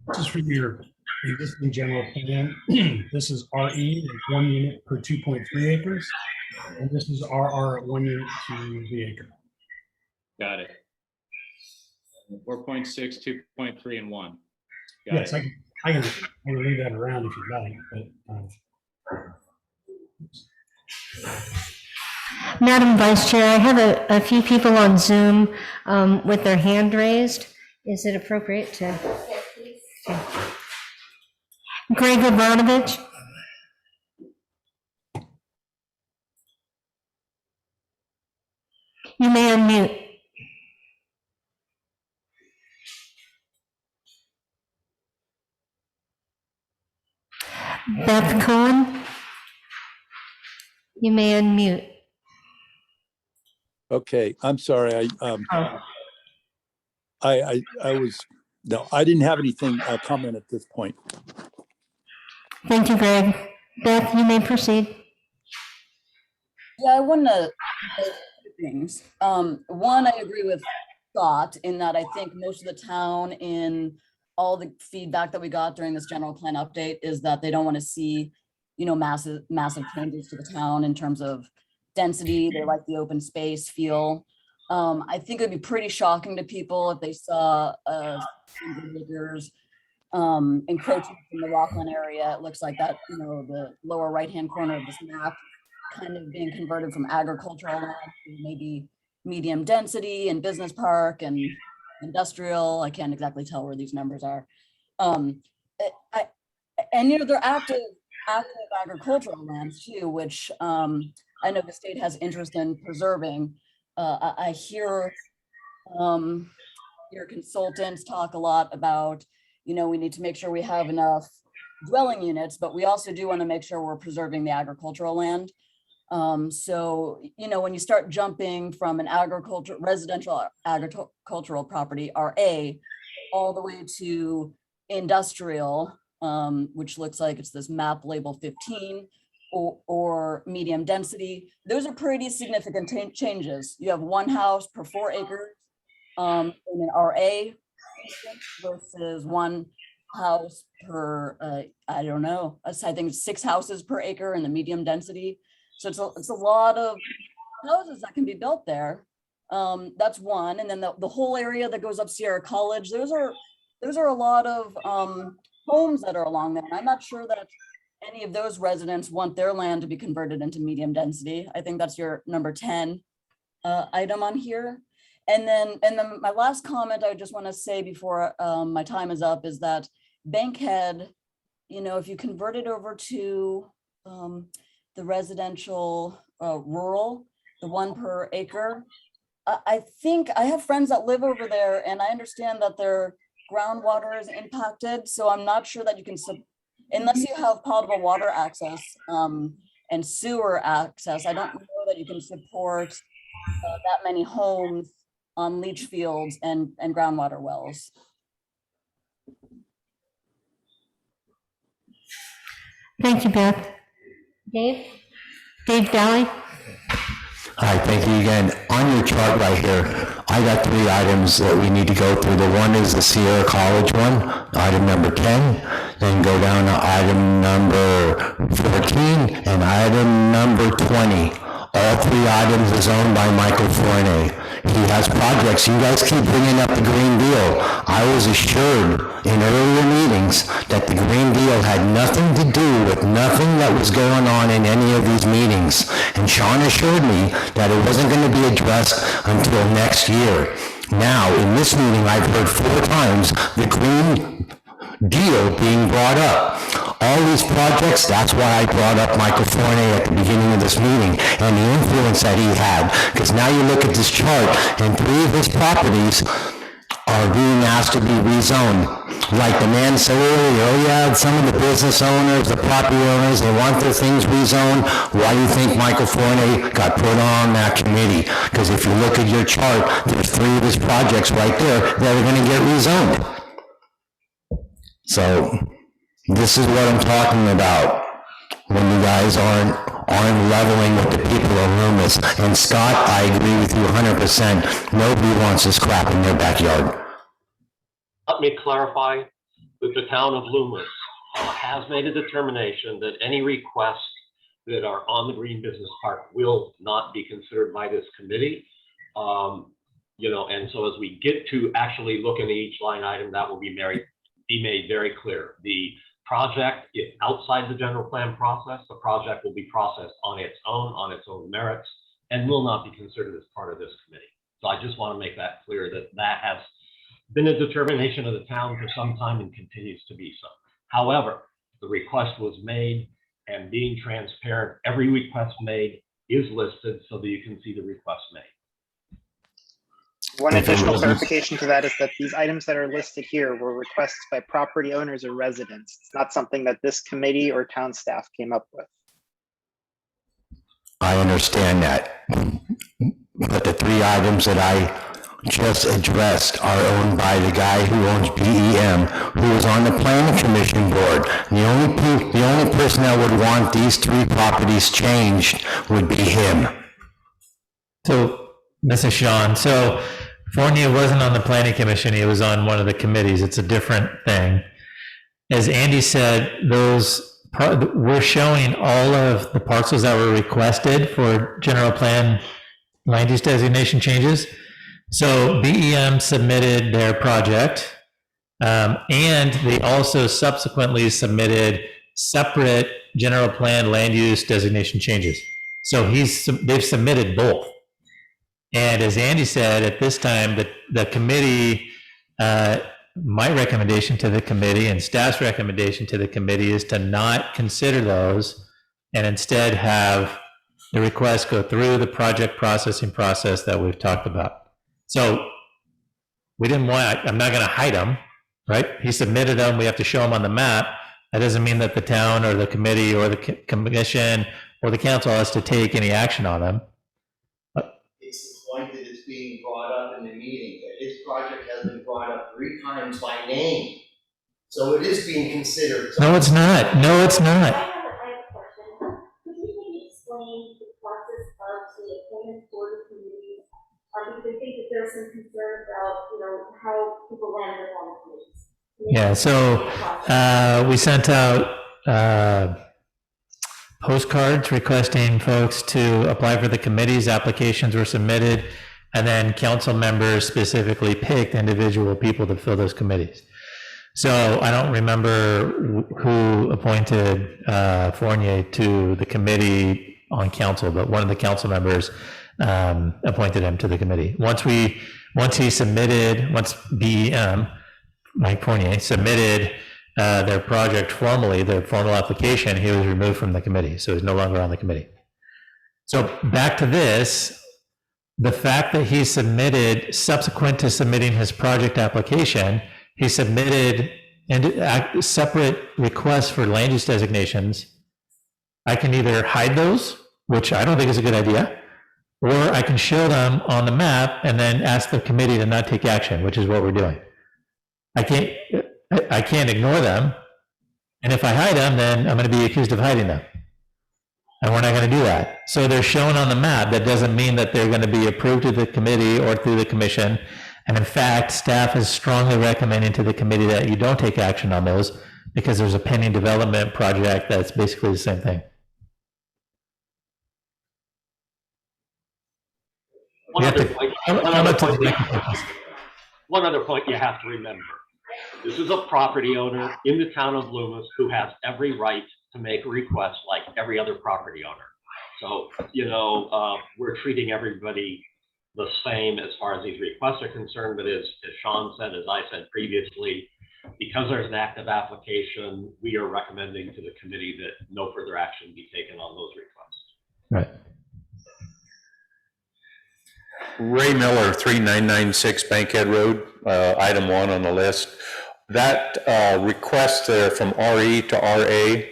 This is for your existing general plan. This is RE, 1 unit per 2.3 acres. And this is RR at 1 unit to the acre.
Got it. 4.6, 2.3, and 1. Got
Yes,
it.
I can leave that around if you'd like, but
Madam Vice Chair, I have a few people on Zoom with their hand raised. Is it appropriate to?
Yes, please.
Okay. Greg Ivanovich? You may unmute. Beth Cohen? You may unmute.
Okay, I'm sorry. I didn't have anything comment at this point.
Thank you, Greg. Beth, you may proceed.
Yeah, I want to say two things. One, I agree with Scott in that I think most of the town in all the feedback that we got during this general plan update is that they don't want to see, massive changes to the town in terms of density. They like the open space feel. I think it'd be pretty shocking to people if they saw 100 acres encroaching from the Rockland area. It looks like that, the lower right-hand corner of this map kind of being converted from agricultural land to maybe medium density and business park and industrial. I can't exactly tell where these numbers are. They're active agricultural lands too, which I know the state has interest in preserving. I hear your consultants talk a lot about, we need to make sure we have enough dwelling units, but we also do want to make sure we're preserving the agricultural land. So, when you start jumping from an residential agricultural property, RA, all the way to industrial, which looks like it's this map label 15, or medium density, those are pretty significant changes. You have 1 house per 4 acres in an RA versus 1 house per, I don't know, I think 6 houses per acre in the medium density. So it's a lot of houses that can be built there. That's one. And then the whole area that goes up Sierra College, those are a lot of homes that are along there. And I'm not sure that any of those residents want their land to be converted into medium density. I think that's your number 10 item on here. And then my last comment I just want to say before my time is up is that Bankhead, if you convert it over to the residential rural, the 1 per acre, I think I have friends that live over there and I understand that their groundwater is impacted. So I'm not sure that you can, unless you have potable water access and sewer access, I don't know that you can support that many homes on leach fields and groundwater wells.
Thank you, Beth. Dave Daly?
Hi, thank you again. On your chart right here, I got 3 items that we need to go through. The one is the Sierra College one, item number 10, then go down to item number 14 and item number 20. All 3 items is owned by Michael Fournier. He has projects. You guys keep bringing up the Green Deal. I was assured in earlier meetings that the Green Deal had nothing to do with nothing that was going on in any of these meetings. And Sean assured me that it wasn't going to be addressed until next year. Now, in this meeting, I've heard 4 times the Green Deal being brought up. All these projects, that's why I brought up Michael Fournier at the beginning of this meeting and the influence that he had. Because now you look at this chart and 3 of his properties are being asked to be rezoned. Like the man said earlier, oh yeah, some of the business owners, the property owners, they want their things rezoned. Why do you think Michael Fournier got put on that committee? Because if you look at your chart, there's 3 of his projects right there that are going to get rezoned. So this is what I'm talking about when you guys aren't leveling with the people of Loomis. And Scott, I agree with you 100%. Nobody wants this crap in their backyard.
Let me clarify that the town of Loomis has made a determination that any requests that are on the Green Business Park will not be considered by this committee. You know, and so as we get to actually looking at each line item, that will be made very clear. The project, if outside the general plan process, the project will be processed on its own merits, and will not be considered as part of this committee. So I just want to make that clear that that has been a determination of the town for some time and continues to be so. However, the request was made, and being transparent, every request made is listed so that you can see the request made.
One additional clarification to that is that these items that are listed here were requests by property owners or residents. It's not something that this committee or town staff came up with.
I understand that. But the 3 items that I just addressed are owned by the guy who owns BEM, who is on the planning commission board. The only person that would want these 3 properties changed would be him.
So this is Sean. So Fournier wasn't on the planning commission. He was on one of the committees. It's a different thing. As Andy said, we're showing all of the parcels that were requested for general plan land use designation changes. So BEM submitted their project, and they also subsequently submitted separate general plan land use designation changes. So they've submitted both. And as Andy said, at this time, the committee, my recommendation to the committee and staff's recommendation to the committee is to not consider those and instead have the request go through the project processing process that we've talked about. So we didn't want, I'm not going to hide them, right? He submitted them. We have to show them on the map. That doesn't mean that the town or the committee or the commission or the council has to take any action on them.
It's the point that it's being brought up in the meeting, that his project has been brought up 3 times by name. So it is being considered.
No, it's not. No, it's not.
I have a question. Could you maybe explain the process of the appointment for the committees? Because I think that there's some concern about, how people land on committees.
Yeah, so we sent out postcards requesting folks to apply for the committees. Applications were submitted, and then council members specifically picked individual people to fill those committees. So I don't remember who appointed Fournier to the committee on council, but one of the council members appointed him to the committee. Once BEM, Mike Fournier, submitted their project formally, their formal application, he was removed from the committee, so he's no longer on the committee. So back to this, the fact that he submitted, subsequent to submitting his project application, he submitted separate requests for land use designations. I can either hide those, which I don't think is a good idea, or I can show them on the map and then ask the committee to not take action, which is what we're doing. I can't ignore them. And if I hide them, then I'm going to be accused of hiding them. And we're not going to do that. So they're shown on the map. That doesn't mean that they're going to be approved to the committee or through the commission. And in fact, staff is strongly recommending to the committee that you don't take action on those because there's a pending development project that's basically the same thing.
One other point you have to remember. This is a property owner in the town of Loomis who has every right to make requests like every other property owner. So, we're treating everybody the same as far as these requests are concerned, but as Sean said, as I said previously, because there's an active application, we are recommending to the committee that no further action be taken on those requests.
Right.
Ray Miller, 3996 Bankhead Road, item 1 on the list. That request there from RE to RA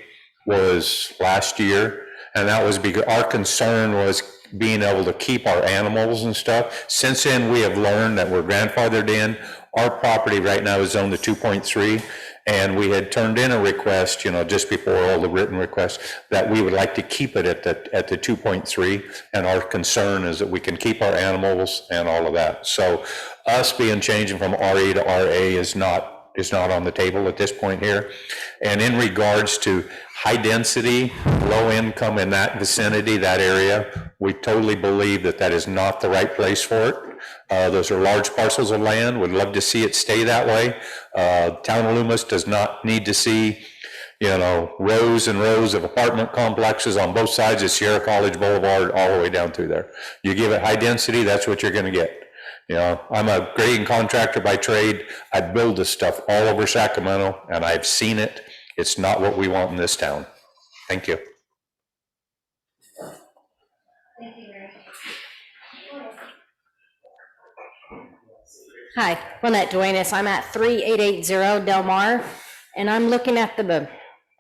was last year, and that was because our concern was being able to keep our animals and stuff. Since then, we have learned that we're grandfathered in. Our property right now is zoned to 2.3, and we had turned in a request, just before all the written requests, that we would like to keep it at the 2.3, and our concern is that we can keep our animals and all of that. So us changing from RE to RA is not on the table at this point here. And in regards to high density, low income in that vicinity, that area, we totally believe that that is not the right place for it. Those are large parcels of land. Would love to see it stay that way. Town of Loomis does not need to see, rows and rows of apartment complexes on both sides of Sierra College Boulevard all the way down through there. You give it high density, that's what you're going to get. I'm a grading contractor by trade. I build this stuff all over Sacramento, and I've seen it. It's not what we want in this town. Thank you.
Thank you, Mary.
Hi, Lynette Duenas. I'm at 3880 Del Mar, and I'm looking at the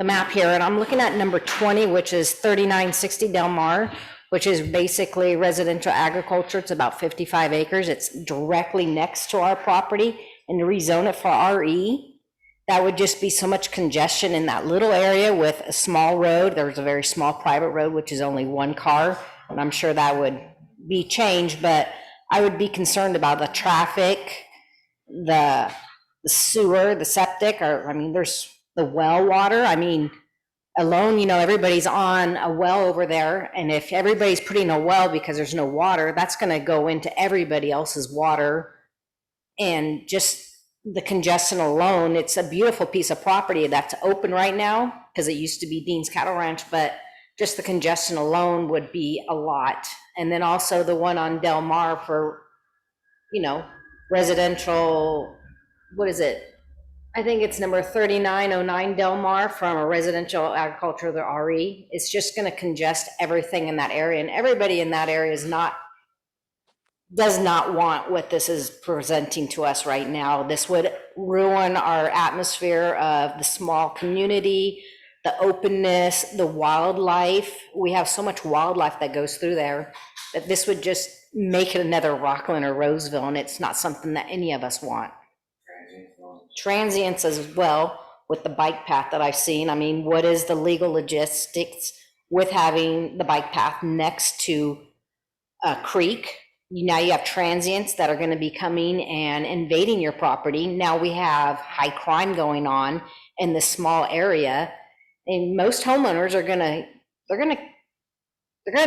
map here, and I'm looking at number 20, which is 3960 Del Mar, which is basically residential agriculture. It's about 55 acres. It's directly next to our property, and to rezone it for RE, that would just be so much congestion in that little area with a small road. There's a very small private road, which is only one car, and I'm sure that would be changed, but I would be concerned about the traffic, the sewer, the septic, there's the well water. Alone, everybody's on a well over there, and if everybody's putting a well because there's no water, that's going to go into everybody else's water. And just the congestion alone, it's a beautiful piece of property that's open right now because it used to be Dean's Cattle Ranch, but just the congestion alone would be a lot. And then also the one on Del Mar for, residential, what is it? I think it's number 3909 Del Mar from a residential agriculture, the RE. It's just going to congest everything in that area, and everybody in that area does not want what this is presenting to us right now. This would ruin our atmosphere of the small community, the openness, the wildlife. We have so much wildlife that goes through there that this would just make it another Rockland or Roseville, and it's not something that any of us want. Transients as well, with the bike path that I've seen. What is the legal logistics with having the bike path next to a creek? Now you have transients that are going to be coming and invading your property. Now we have high crime going on in this small area, and most homeowners are going to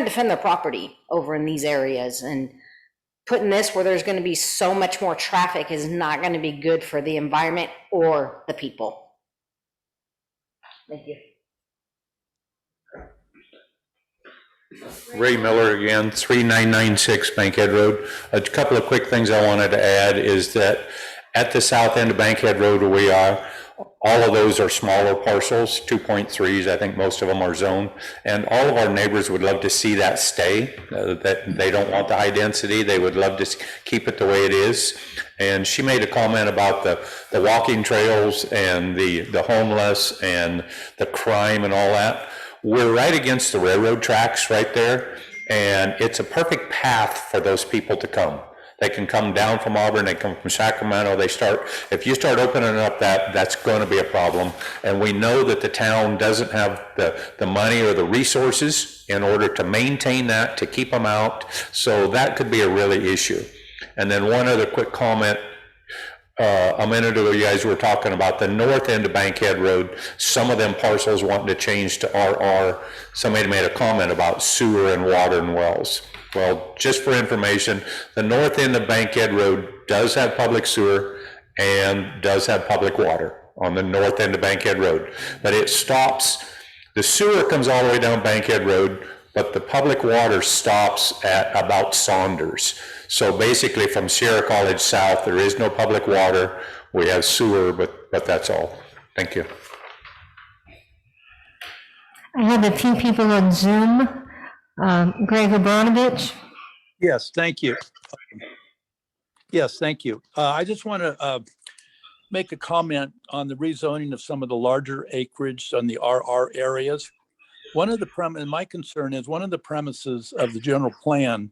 defend their property over in these areas, and putting this where there's going to be so much more traffic is not going to be good for the environment or the people. Thank you.
Ray Miller again, 3996 Bankhead Road. A couple of quick things I wanted to add is that at the south end of Bankhead Road where we are, all of those are smaller parcels, 2.3s. I think most of them are zoned. And all of our neighbors would love to see that stay, that they don't want the high density. They would love to keep it the way it is. And she made a comment about the walking trails and the homeless and the crime and all that. We're right against the railroad tracks right there. And it's a perfect path for those people to come. They can come down from Auburn, they come from Sacramento, if you start opening up that's going to be a problem. And we know that the town doesn't have the money or the resources in order to maintain that, to keep them out. So that could be a really issue. And then one other quick comment. A minute ago, you guys were talking about the north end of Bankhead Road. Some of them parcels wanting to change to RR. Somebody made a comment about sewer and water and wells. Well, just for information, the north end of Bankhead Road does have public sewer and does have public water on the north end of Bankhead Road. But it stops, the sewer comes all the way down Bankhead Road, but the public water stops at about Saunders. So basically from Sierra College South, there is no public water. We have sewer, but that's all. Thank you.
I have a few people on Zoom. Greg Abranovich.
Yes, thank you. Yes, thank you. I just want to make a comment on the rezoning of some of the larger acreage on the RR areas. My concern is one of the premises of the general plan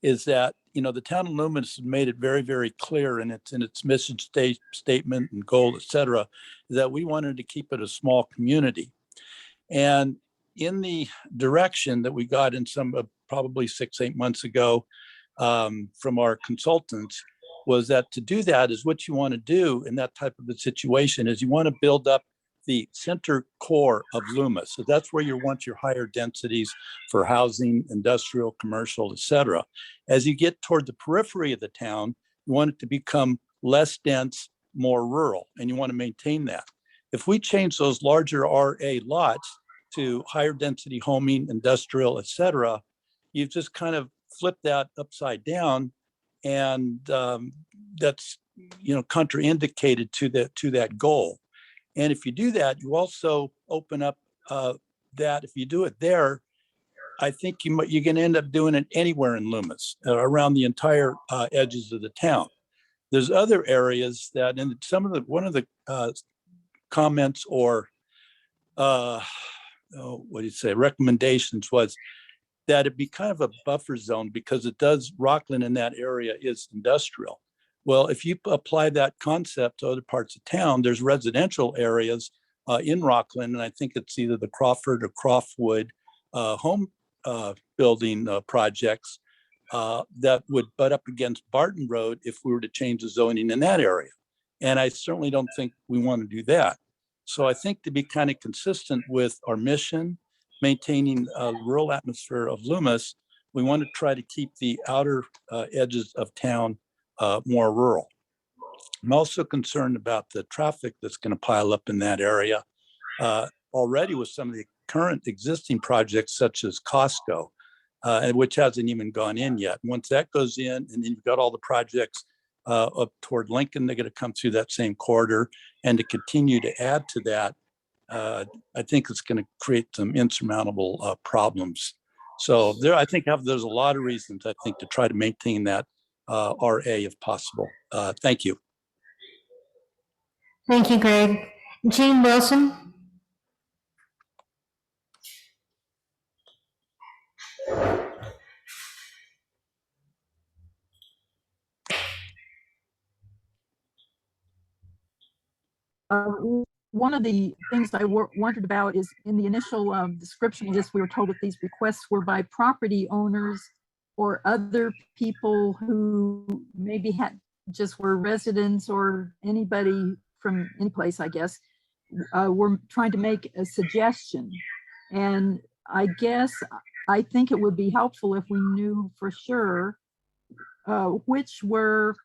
is that, the town of Loomis has made it very, very clear in its mission statement and goal, et cetera, that we wanted to keep it a small community. And in the direction that we got in probably 6-8 months ago from our consultants was that to do that is what you want to do in that type of a situation is you want to build up the center core of Loomis. So that's where you want your higher densities for housing, industrial, commercial, et cetera. As you get toward the periphery of the town, you want it to become less dense, more rural, and you want to maintain that. If we change those larger RA lots to higher density homing, industrial, et cetera, you've just kind of flipped that upside down, and that's contraindicated to that goal. And if you do that, you also open up that if you do it there, I think you're going to end up doing it anywhere in Loomis, around the entire edges of the town. There's other areas that, and one of the comments or recommendations was that it be kind of a buffer zone because Rockland in that area is industrial. Well, if you apply that concept to other parts of town, there's residential areas in Rockland, and I think it's either the Crawford or Croftwood home building projects that would butt up against Barton Road if we were to change the zoning in that area. And I certainly don't think we want to do that. So I think to be kind of consistent with our mission, maintaining a rural atmosphere of Loomis, we want to try to keep the outer edges of town more rural. I'm also concerned about the traffic that's going to pile up in that area already with some of the current existing projects such as Costco, which hasn't even gone in yet. Once that goes in, and then you've got all the projects up toward Lincoln, they're going to come through that same corridor, and to continue to add to that, I think it's going to create some insurmountable problems. So I think there's a lot of reasons, I think, to try to maintain that RA if possible. Thank you.
Thank you, Greg. Jean Wilson.
One of the things I wondered about is in the initial description of this, we were told that these requests were by property owners or other people who maybe just were residents or anybody from any place, I guess, were trying to make a suggestion. And I think it would be helpful if we knew for sure which were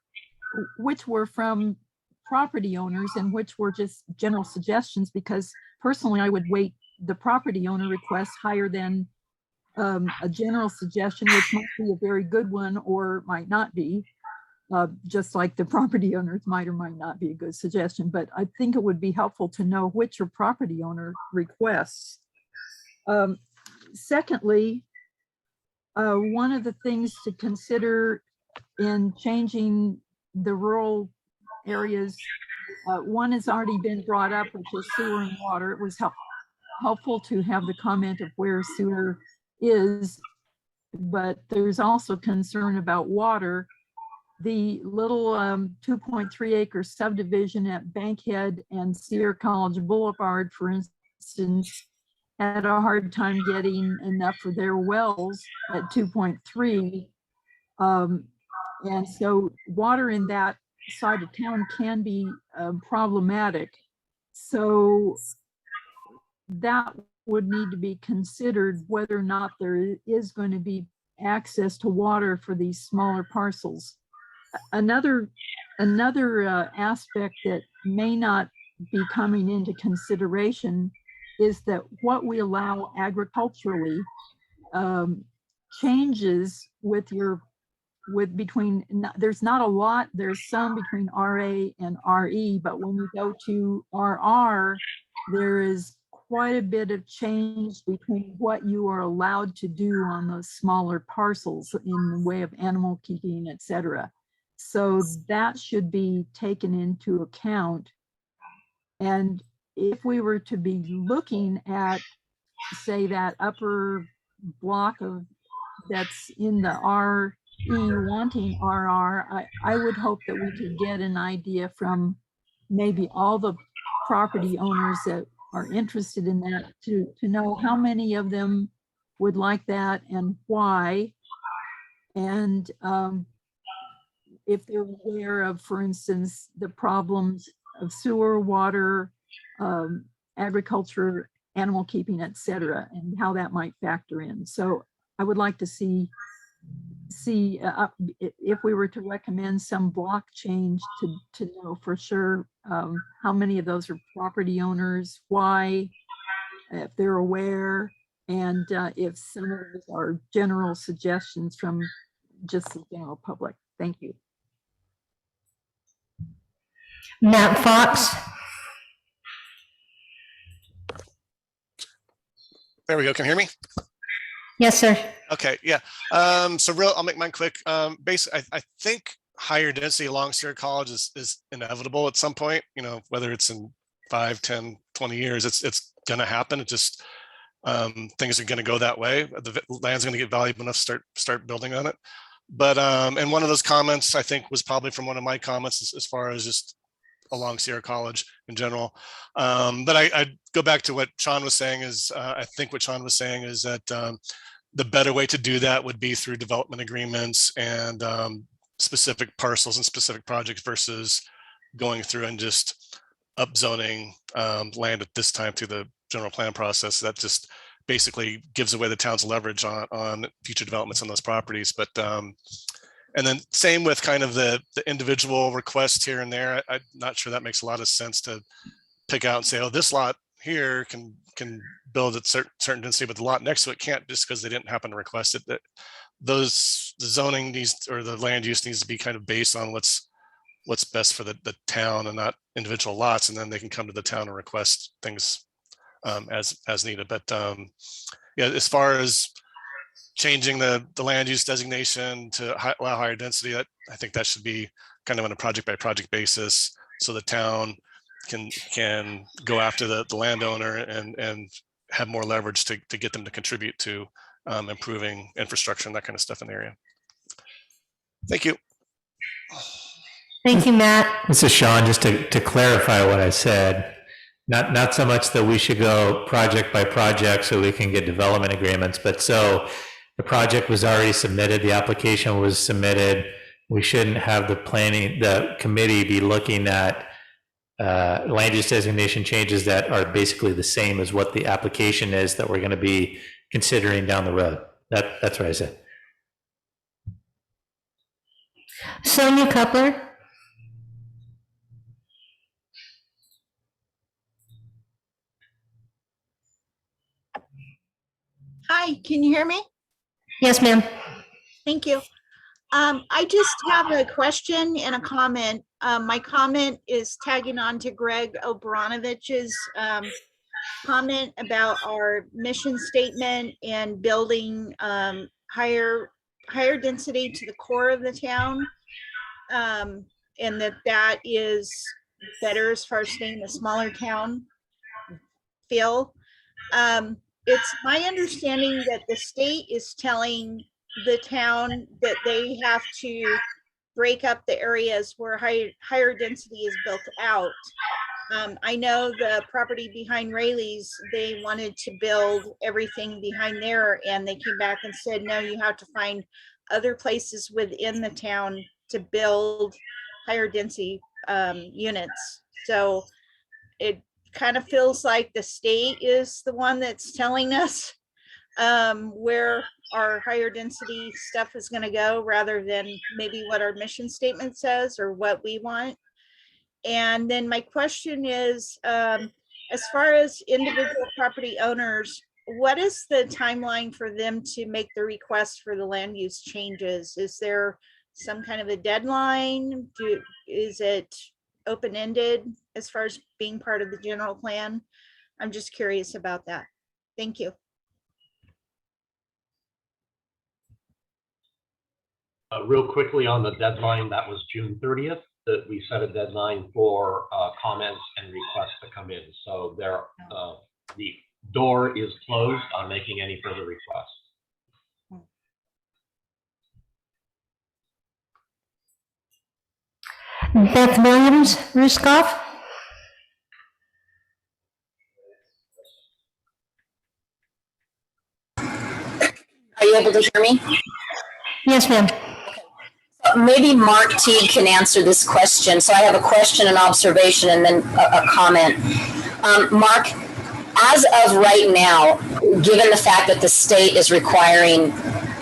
from property owners and which were just general suggestions, because personally I would weight the property owner request higher than a general suggestion, which might be a very good one or might not be, just like the property owners might or might not be a good suggestion. But I think it would be helpful to know which are property owner requests. Secondly, one of the things to consider in changing the rural areas, one has already been brought up, which is sewer and water. It was helpful to have the comment of where sewer is, but there's also concern about water. the little 2.3 acre subdivision at Bankhead and Sierra College Boulevard, for instance, had a hard time getting enough for their wells at 2.3. And so water in that side of town can be problematic. So that would need to be considered, whether or not there is going to be access to water for these smaller parcels. Another aspect that may not be coming into consideration is that what we allow agriculturally changes with between, there's not a lot, there's some between RA and RE, but when you go to RR, there is quite a bit of change between what you are allowed to do on those smaller parcels in the way of animal keeping, etc. So that should be taken into account. And if we were to be looking at, say, that upper block of that's in the RE wanting RR, I would hope that we could get an idea from maybe all the property owners that are interested in that to know how many of them would like that and why. And if they're aware of, for instance, the problems of sewer, water, agriculture, animal keeping, etc., and how that might factor in. So I would like to see if we were to recommend some block change to know for sure how many of those are property owners, why, if they're aware, and if some of those are general suggestions from just the general public. Thank you.
Matt Fox.
There we go. Can you hear me?
Yes, sir.
Okay, yeah. So I'll make mine quick. Basically, I think higher density along Sierra College is inevitable at some point, you know, whether it's in 5, 10, 20 years, it's going to happen. It just, things are going to go that way. The land's going to get valuable enough to start building on it. But, and one of those comments, I think, was probably from one of my comments as far as just along Sierra College in general. But I go back to what Sean was saying is, I think what Sean was saying is that the better way to do that would be through development agreements and specific parcels and specific projects versus going through and just upzoning land at this time through the general plan process. That just basically gives away the town's leverage on future developments on those properties. But and then same with kind of the individual requests here and there. I'm not sure that makes a lot of sense to pick out and say, oh, this lot here can build at certain density, but the lot next to it can't, just because they didn't happen to request it. That the zoning needs, or the land use needs to be kind of based on what's best for the town and not individual lots, and then they can come to the town and request things as needed. But yeah, as far as changing the land use designation to allow higher density, I think that should be kind of on a project by project basis, so the town can go after the landowner and have more leverage to get them to contribute to improving infrastructure and that kind of stuff in the area. Thank you.
Thank you, Matt.
This is Sean, just to clarify what I said. Not so much that we should go project by project so we can get development agreements, but so the project was already submitted, the application was submitted, we shouldn't have the committee be looking at land use designation changes that are basically the same as what the application is that we're going to be considering down the road. That's what I said.
Sonia Coupler.
Hi, can you hear me?
Yes, ma'am.
Thank you. I just have a question and a comment. My comment is tagging on to Greg Obranovic's comment about our mission statement and building higher density to the core of the town, and that is better as far as staying a smaller town feel. It's my understanding that the state is telling the town that they have to break up the areas where higher density is built out. I know the property behind Rayleigh's, they wanted to build everything behind there, and they came back and said, no, you have to find other places within the town to build higher density units. So it kind of feels like the state is the one that's telling us where our higher density stuff is going to go, rather than maybe what our mission statement says or what we want. And then my question is, as far as individual property owners, what is the timeline for them to make the request for the land use changes? Is there some kind of a deadline? Is it open-ended as far as being part of the general plan? I'm just curious about that. Thank you.
Real quickly on the deadline, that was June 30th, that we set a deadline for comments and requests to come in. So there, the door is closed on making any further requests.
Beth Williams, Ruskoff.
Are you able to hear me?
Yes, ma'am.
Maybe Mark Teague can answer this question. So I have a question, an observation, and then a comment. Mark, as of right now, given the fact that the state is requiring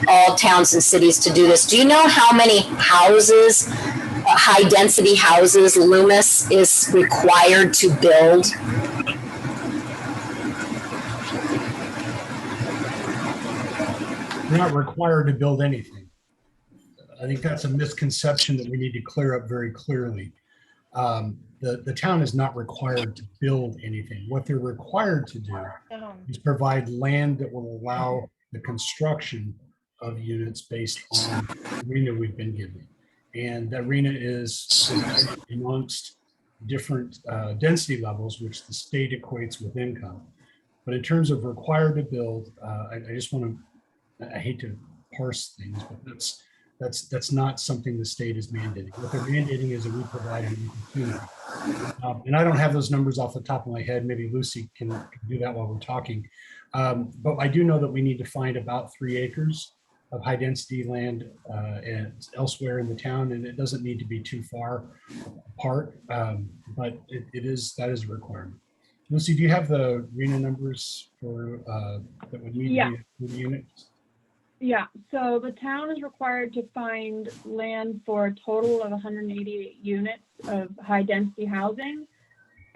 all towns and cities to do this, do you know how many houses, high density houses, Loomis is required to build?
We're not required to build anything. I think that's a misconception that we need to clear up very clearly. The town is not required to build anything. What they're required to do is provide land that will allow the construction of units based on the arena we've been given. And the arena is amongst different density levels, which the state equates with income. But in terms of required to build, I just want to, I hate to parse things, but that's not something the state is mandating. What they're mandating is that we provide an opportunity. And I don't have those numbers off the top of my head. Maybe Lucy can do that while we're talking. But I do know that we need to find about 3 acres of high density land and elsewhere in the town, and it doesn't need to be too far apart, but that is a requirement. Lucy, do you have the RENA numbers for that would need to be the units?
Yeah, so the town is required to find land for a total of 188 units of high density housing.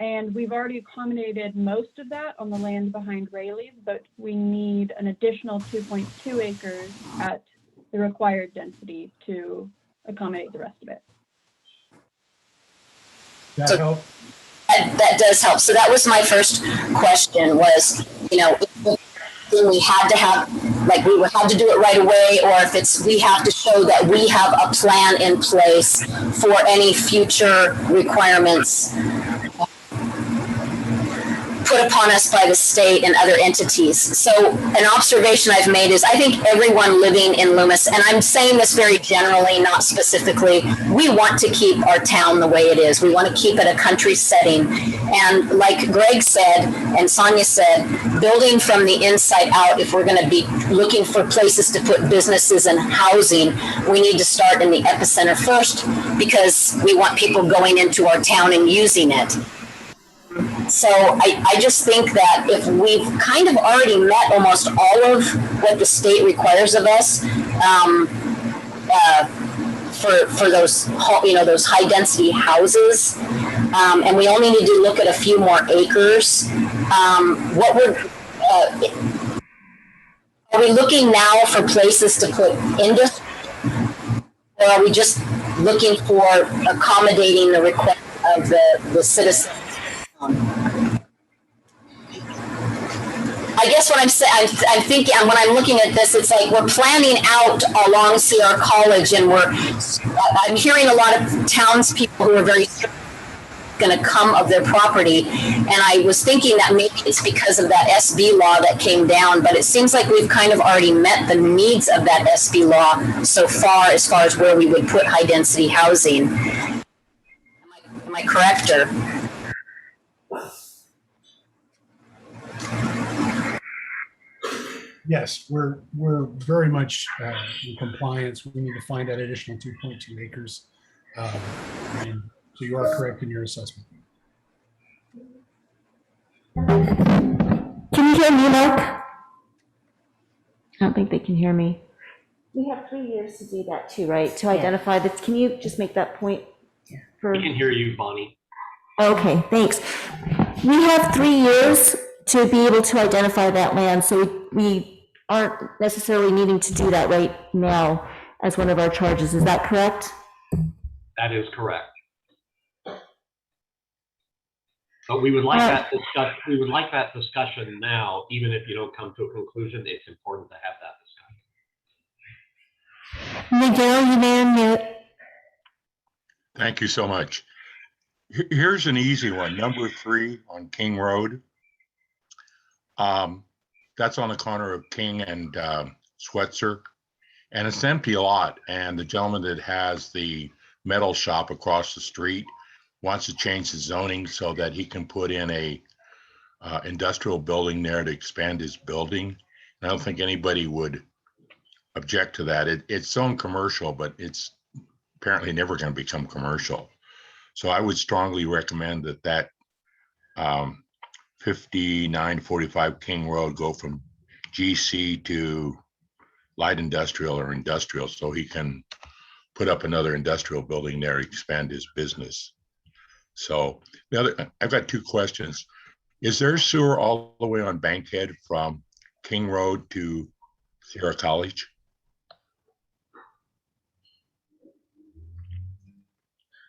And we've already accommodated most of that on the land behind Rayleigh's, but we need an additional 2.2 acres at the required density to accommodate the rest of it.
That help?
That does help. So that was my first question was, you know, then we had to have, like we would have to do it right away, or if it's, we have to show that we have a plan in place for any future requirements put upon us by the state and other entities. So an observation I've made is I think everyone living in Loomis, and I'm saying this very generally, not specifically, we want to keep our town the way it is. We want to keep it a country setting. And like Greg said, and Sonia said, building from the inside out, if we're going to be looking for places to put businesses and housing, we need to start in the epicenter first because we want people going into our town and using it. So I just think that if we've kind of already met almost all of what the state requires of us for those, you know, those high density houses, and we only need to look at a few more acres, what we're, are we looking now for places to put industry, or are we just looking for accommodating the request of the citizens? I guess what I'm saying, I'm thinking, when I'm looking at this, it's like we're planning out along Sierra College, and I'm hearing a lot of townspeople who are very going to come of their property. And I was thinking that maybe it's because of that SB law that came down, but it seems like we've kind of already met the needs of that SB law so far as where we would put high density housing. Am I correct, or?
Yes, we're very much in compliance. We need to find that additional 2.2 acres. And so you are correct in your assessment.
Can you hear me, Mark? I don't think they can hear me. We have 3 years to do that too, right? To identify this. Can you just make that point?
We can hear you, Bonnie.
Okay, thanks. We have 3 years to be able to identify that land, so we aren't necessarily needing to do that right now as one of our charges. Is that correct?
That is correct. But we would like that discussion now, even if you don't come to a conclusion. It's important to have that discussion.
Miguel, you may unmute.
Thank you so much. Here's an easy one. Number 3 on King Road. That's on the corner of King and Swetzer. And it's an empty lot. And the gentleman that has the metal shop across the street wants to change the zoning so that he can put in a industrial building there to expand his building. And I don't think anybody would object to that. It's zoned commercial, but it's apparently never going to become commercial. So I would strongly recommend that 5945 King Road go from GC to light industrial or industrial, so he can put up another industrial building there, expand his business. So I've got 2 questions. Is there sewer all the way on Bankhead from King Road to Sierra College?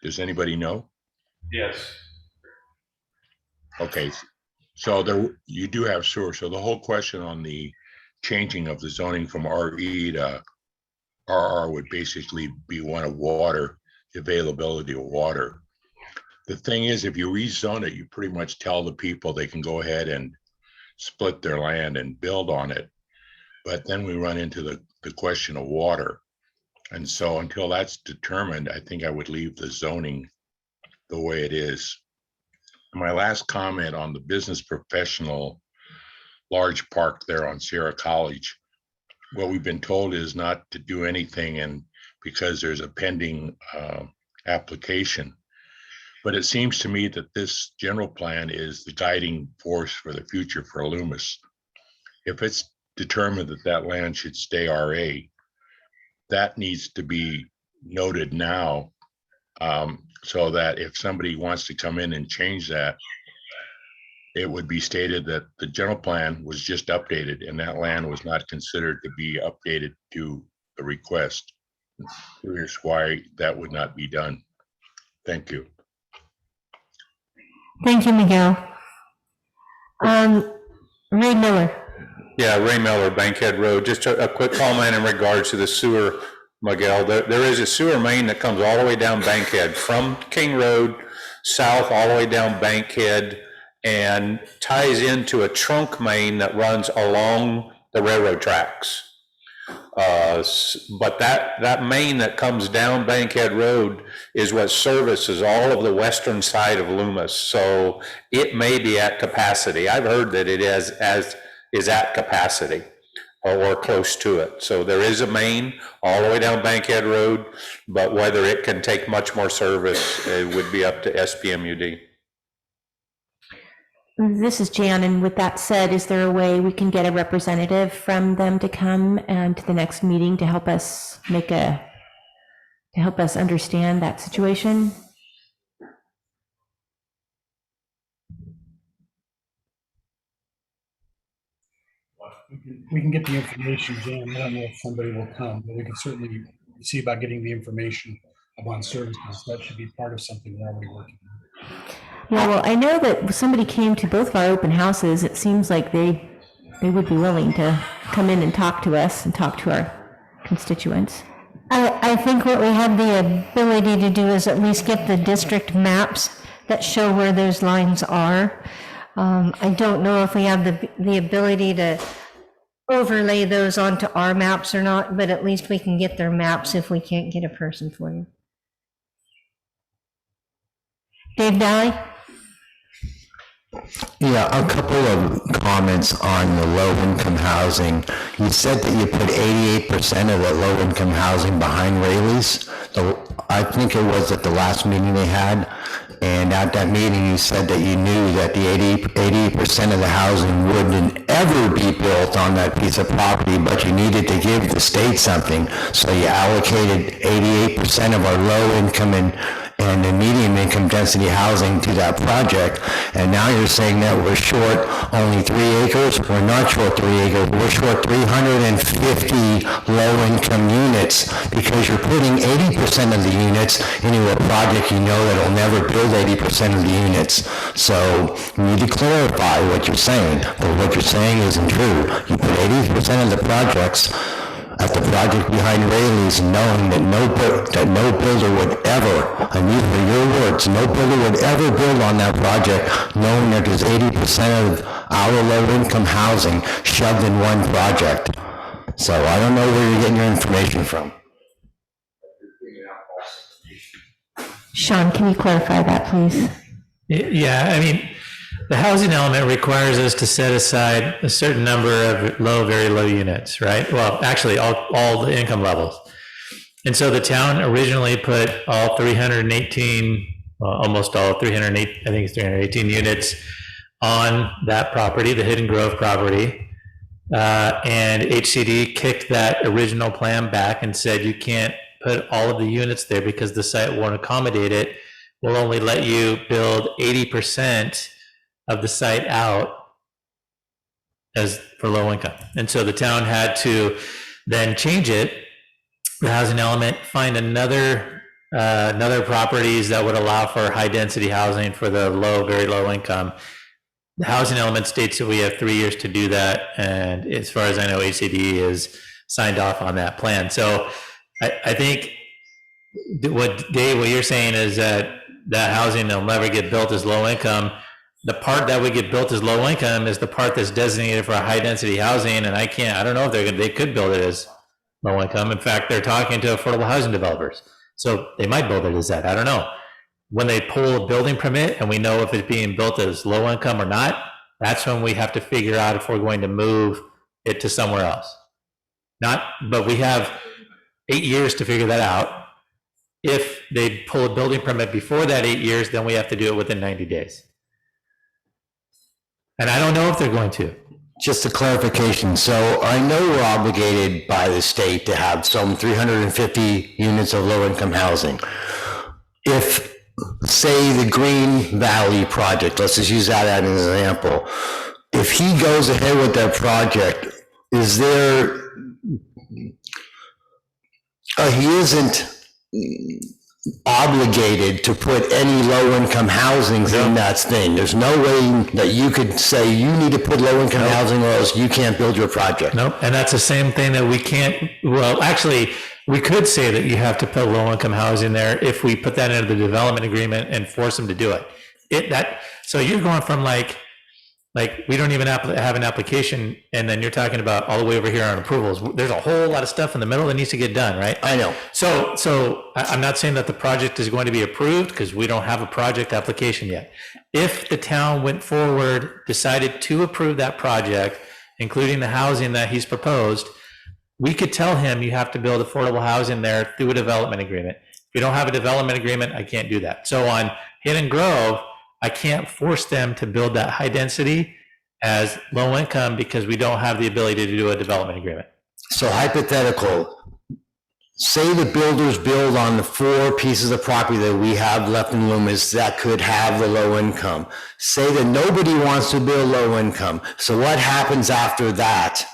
Does anybody know?
Yes.
Okay, so you do have sewer. So the whole question on the changing of the zoning from RE to RR would basically be one of water, availability of water. The thing is, if you rezone it, you pretty much tell the people they can go ahead and split their land and build on it. But then we run into the question of water. And so until that's determined, I think I would leave the zoning the way it is. My last comment on the business professional large park there on Sierra College. What we've been told is not to do anything, and because there's a pending application. But it seems to me that this general plan is the guiding force for the future for Loomis. If it's determined that that land should stay RA, that needs to be noted now, so that if somebody wants to come in and change that, it would be stated that the general plan was just updated and that land was not considered to be updated to the request. Here's why that would not be done. Thank you.
Thank you, Miguel. Ray Miller.
Yeah, Ray Miller, Bankhead Road. Just a quick comment in regards to the sewer, Miguel. There is a sewer main that comes all the way down Bankhead from King Road south all the way down Bankhead and ties into a trunk main that runs along the railroad tracks. But that main that comes down Bankhead Road is what services all of the western side of Loomis. So it may be at capacity. I've heard that it is at capacity or close to it. So there is a main all the way down Bankhead Road, but whether it can take much more service, it would be up to SPMUD.
This is Jan, and with that said, is there a way we can get a representative from them to come to the next meeting to help us understand that situation?
We can get the information, Jan. I don't know if somebody will come, but we can certainly see about getting the information about services. That should be part of something we're already working on.
Yeah, well, I know that somebody came to both of our open houses. It seems like they would be willing to come in and talk to us and talk to our constituents.
I think what we have the ability to do is at least get the district maps that show where those lines are. I don't know if we have the ability to overlay those onto our maps or not, but at least we can get their maps if we can't get a person for you. Dave Dye?
Yeah, a couple of comments on the low-income housing. You said that you put 88% of the low-income housing behind Rayleigh's. I think it was at the last meeting they had, and at that meeting you said that you knew that the 88% of the housing wouldn't ever be built on that piece of property, but you needed to give the state something, so you allocated 88% of our low-income and the medium income density housing to that project, and now you're saying that we're short only 3 acres? We're not short 3 acres, we're short 350 low-income units, because you're putting 80% of the units into a project you know that'll never build 80% of the units. So you need to clarify what you're saying, but what you're saying isn't true. You put 80% of the projects at the project behind Rayleigh's, knowing that no builder would ever, and these are your words, no builder would ever build on that project, knowing that there's 80% of our low-income housing shoved in one project. So I don't know where you're getting your information from.
Sean, can you clarify that, please?
Yeah, I mean, the housing element requires us to set aside a certain number of low, very low units, right? Well, actually, all the income levels. And so the town originally put all 318, almost all 308, I think it's 318 units on that property, the Hidden Grove property. And HCD kicked that original plan back and said, you can't put all of the units there because the site won't accommodate it. We'll only let you build 80% of the site out as for low income. And so the town had to then change it, the housing element, find another properties that would allow for high density housing for the low, very low income. The housing element states that we have 3 years to do that. And as far as I know, ACD is signed off on that plan. So I think what you're saying is that housing will never get built as low income. The part that would get built as low income is the part that's designated for high density housing, and I don't know if they could build it as low income. In fact, they're talking to affordable housing developers, so they might build it as that. I don't know. When they pull a building permit and we know if it's being built as low income or not, that's when we have to figure out if we're going to move it to somewhere else. But we have 8 years to figure that out. If they pull a building permit before that 8 years, then we have to do it within 90 days. And I don't know if they're going to.
Just a clarification. So I know we're obligated by the state to have some 350 units of low-income housing. If, say, the Green Valley project, let's just use that as an example. If he goes ahead with that project, is there, he isn't obligated to put any low-income housings in that thing. There's no way that you could say you need to put low-income housing or else you can't build your project.
Nope, and that's the same thing that we can't, well, actually, we could say that you have to put low-income housing there if we put that into the development agreement and force them to do it. So you're going from like we don't even have an application, and then you're talking about all the way over here on approvals. There's a whole lot of stuff in the middle that needs to get done, right?
I know.
So I'm not saying that the project is going to be approved because we don't have a project application yet. If the town went forward, decided to approve that project, including the housing that he's proposed, we could tell him you have to build affordable housing there through a development agreement. If you don't have a development agreement, I can't do that. So on Hidden Grove, I can't force them to build that high density as low income because we don't have the ability to do a development agreement.
So hypothetical, say the builders build on the 4 pieces of property that we have left in Loomis that could have the low income. Say that nobody wants to build low income. So what happens after that?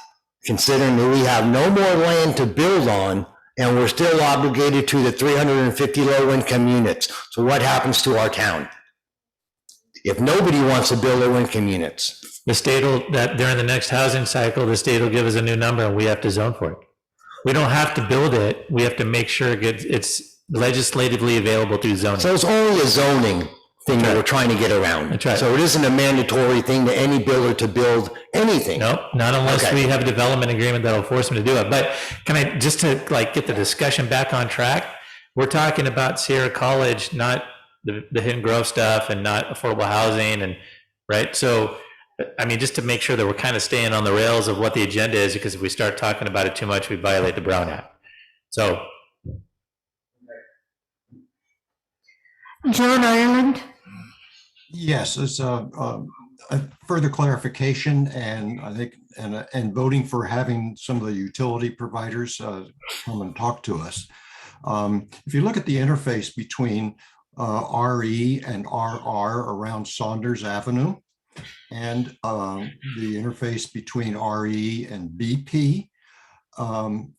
Considering that we have no more land to build on and we're still obligated to the 350 low income units. So what happens to our town if nobody wants to build low income units?
The state will, that during the next housing cycle, the state will give us a new number and we have to zone for it. We don't have to build it. We have to make sure it's legislatively available through zoning.
So it's only a zoning thing that we're trying to get around.
That's right.
So it isn't a mandatory thing to any builder to build anything.
Nope, not unless
Okay.
we have a development agreement that'll force them to do it. But can I, just to like get the discussion back on track, we're talking about Sierra College, not the Hidden Grove stuff and not affordable housing and, right? So, I mean, just to make sure that we're kind of staying on the rails of what the agenda is, because if we start talking about it too much, we violate the Brown Act. So.
John Ireland?
Yes, it's a further clarification, and I think, and voting for having some of the utility providers come and talk to us. If you look at the interface between RE and RR around Saunders Avenue, and the interface between RE and BP,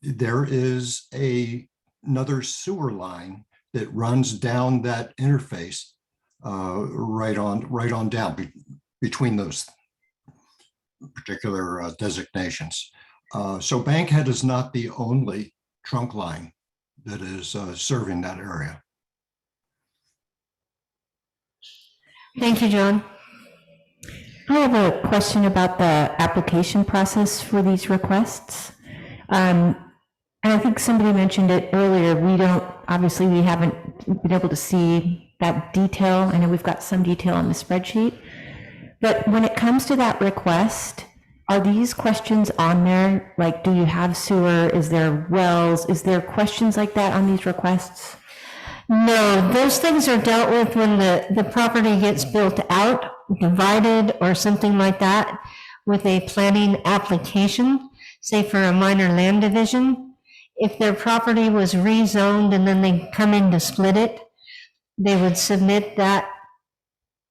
there is another sewer line that runs down that interface right on down between those particular designations. So Bankhead is not the only trunk line that is serving that area.
Thank you, John.
I have a question about the application process for these requests. And I think somebody mentioned it earlier. Obviously we haven't been able to see that detail. I know we've got some detail on the spreadsheet, but when it comes to that request, are these questions on there? Like, do you have sewer? Is there wells? Is there questions like that on these requests?
No, those things are dealt with when the property gets built out, divided, or something like that, with a planning application, say for a minor land division. If their property was rezoned and then they come in to split it, they would submit that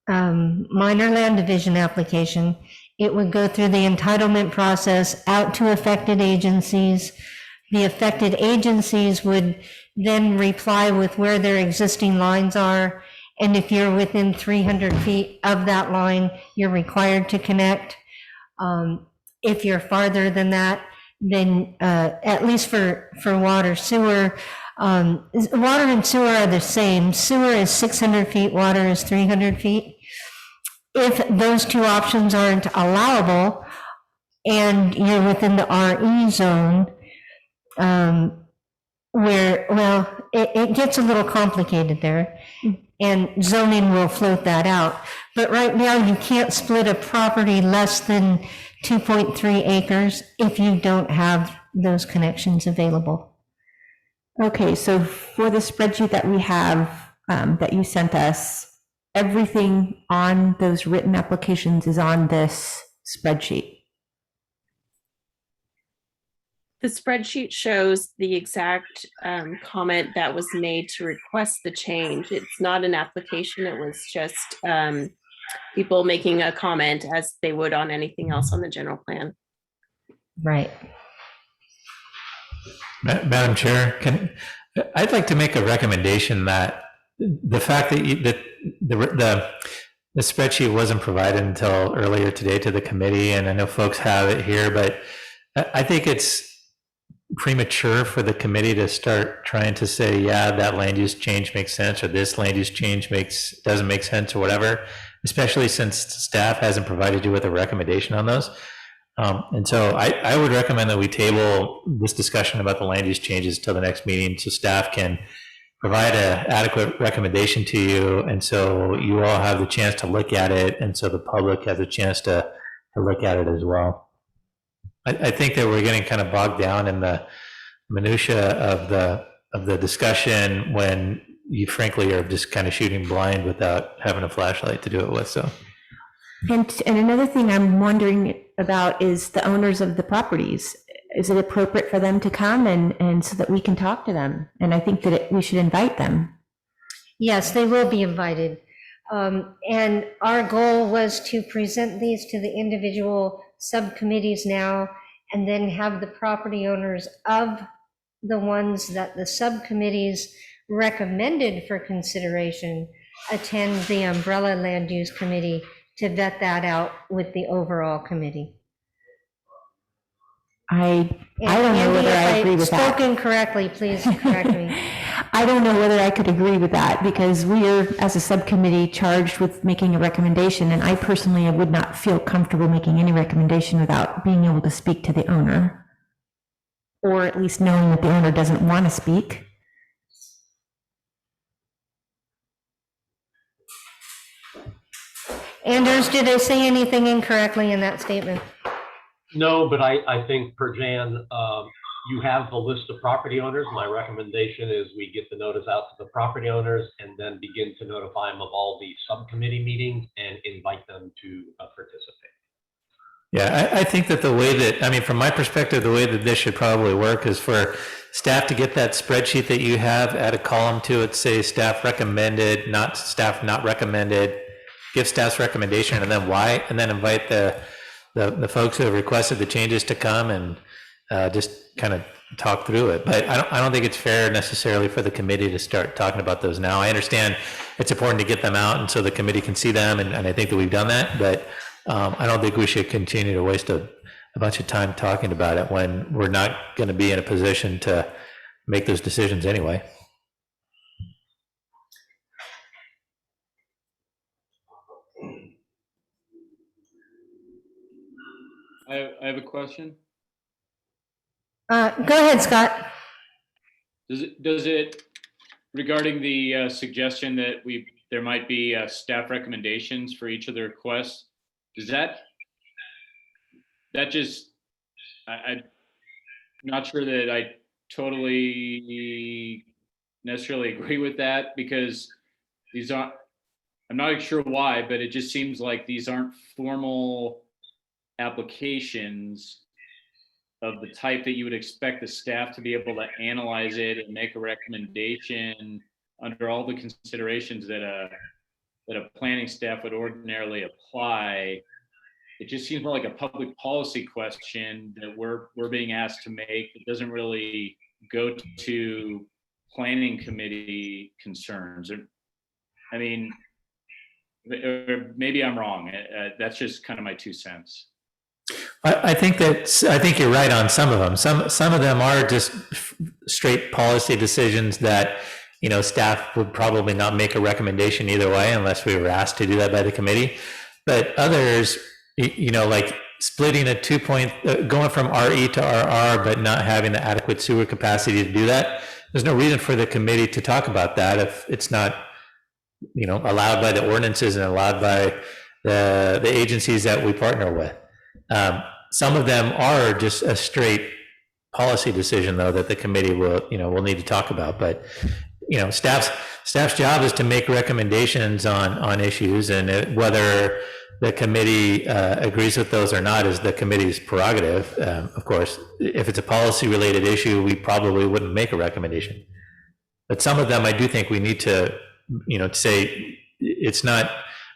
minor land division application. It would go through the entitlement process out to affected agencies. The affected agencies would then reply with where their existing lines are. And if you're within 300 feet of that line, you're required to connect. If you're farther than that, then at least for water, sewer, water and sewer are the same. Sewer is 600 feet, water is 300 feet. If those two options aren't allowable and you're within the RE zone, it gets a little complicated there, and zoning will float that out. But right now, you can't split a property less than 2.3 acres if you don't have those connections available.
Okay, so for the spreadsheet that we have, that you sent us, everything on those written applications is on this spreadsheet.
The spreadsheet shows the exact comment that was made to request the change. It's not an application. It was just people making a comment as they would on anything else on the general plan.
Right.
Madam Chair, I'd like to make a recommendation that the fact that the spreadsheet wasn't provided until earlier today to the committee, and I know folks have it here, but I think it's premature for the committee to start trying to say, yeah, that land use change makes sense, or this land use change doesn't make sense, or whatever, especially since staff hasn't provided you with a recommendation on those. And so I would recommend that we table this discussion about the land use changes till the next meeting, so staff can provide an adequate recommendation to you, and so you all have the chance to look at it, and so the public has a chance to look at it as well. I think that we're getting kind of bogged down in the minutia of the discussion when you frankly are just kind of shooting blind without having a flashlight to do it with. So,
and another thing I'm wondering about is the owners of the properties. Is it appropriate for them to come and so that we can talk to them? And I think that we should invite them.
Yes, they will be invited. And our goal was to present these to the individual subcommittees now, and then have the property owners of the ones that the subcommittees recommended for consideration attend the umbrella land use committee to vet that out with the overall committee.
I don't know whether I agree with that.
Spoken correctly, please correct me.
I don't know whether I could agree with that, because we are, as a subcommittee, charged with making a recommendation, and I personally would not feel comfortable making any recommendation without being able to speak to the owner, or at least knowing that the owner doesn't want to speak.
Anders, did I say anything incorrectly in that statement?
No, but I think per Jan, you have the list of property owners. My recommendation is we get the notice out to the property owners and then begin to notify them of all the subcommittee meetings and invite them to participate.
Yeah, I think that the way that, I mean, from my perspective, the way that this should probably work is for staff to get that spreadsheet that you have, add a column to it, say staff recommended, not staff not recommended, give staff's recommendation and then why, and then invite the folks who have requested the changes to come and just kind of talk through it. But I don't think it's fair necessarily for the committee to start talking about those now. I understand it's important to get them out and so the committee can see them, and I think that we've done that, but I don't think we should continue to waste a bunch of time talking about it when we're not going to be in a position to make those decisions anyway.
I have a question.
Go ahead, Scott.
Does it regarding the suggestion that there might be staff recommendations for each of the requests? Does that just, I'm not sure that I totally necessarily agree with that, because these aren't, I'm not sure why, but it just seems like these aren't formal applications of the type that you would expect the staff to be able to analyze it and make a recommendation under all the considerations that a planning staff would ordinarily apply. It just seems more like a public policy question that we're being asked to make. It doesn't really go to planning committee concerns. I mean, or maybe I'm wrong. That's just kind of my 2 cents.
I think you're right on some of them. Some of them are just straight policy decisions that, you know, staff would probably not make a recommendation either way unless we were asked to do that by the committee. But others, you know, like splitting going from RE to RR, but not having the adequate sewer capacity to do that. There's no reason for the committee to talk about that if it's not, you know, allowed by the ordinances and allowed by the agencies that we partner with. Some of them are just a straight policy decision, though, that the committee will need to talk about. But, you know, staff's job is to make recommendations on issues, and whether the committee agrees with those or not is the committee's prerogative. Of course, if it's a policy-related issue, we probably wouldn't make a recommendation. But some of them, I do think we need to, you know, say it's not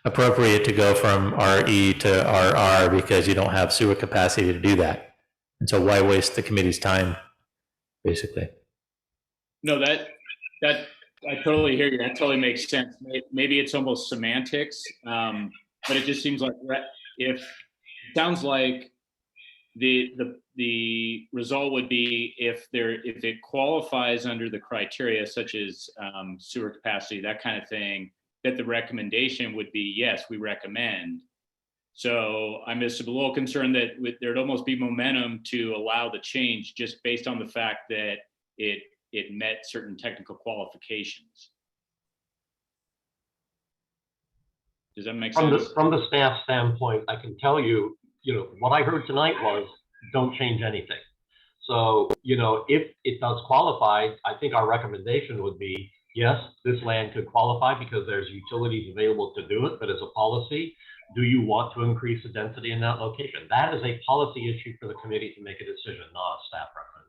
appropriate to go from RE to RR because you don't have sewer capacity to do that. And so why waste the committee's time, basically?
No, that I totally hear you. That totally makes sense. Maybe it's almost semantics, but it just seems like if it sounds like the result would be if it qualifies under the criteria such as sewer capacity, that kind of thing, that the recommendation would be, yes, we recommend. So I'm just a little concerned that there'd almost be momentum to allow the change just based on the fact that it met certain technical qualifications. Does that make sense?
From the staff standpoint, I can tell you, you know, what I heard tonight was don't change anything. So, you know, if it does qualify, I think our recommendation would be, yes, this land could qualify because there's utilities available to do it, but as a policy, do you want to increase the density in that location? That is a policy issue for the committee to make a decision, not a staff recommendation.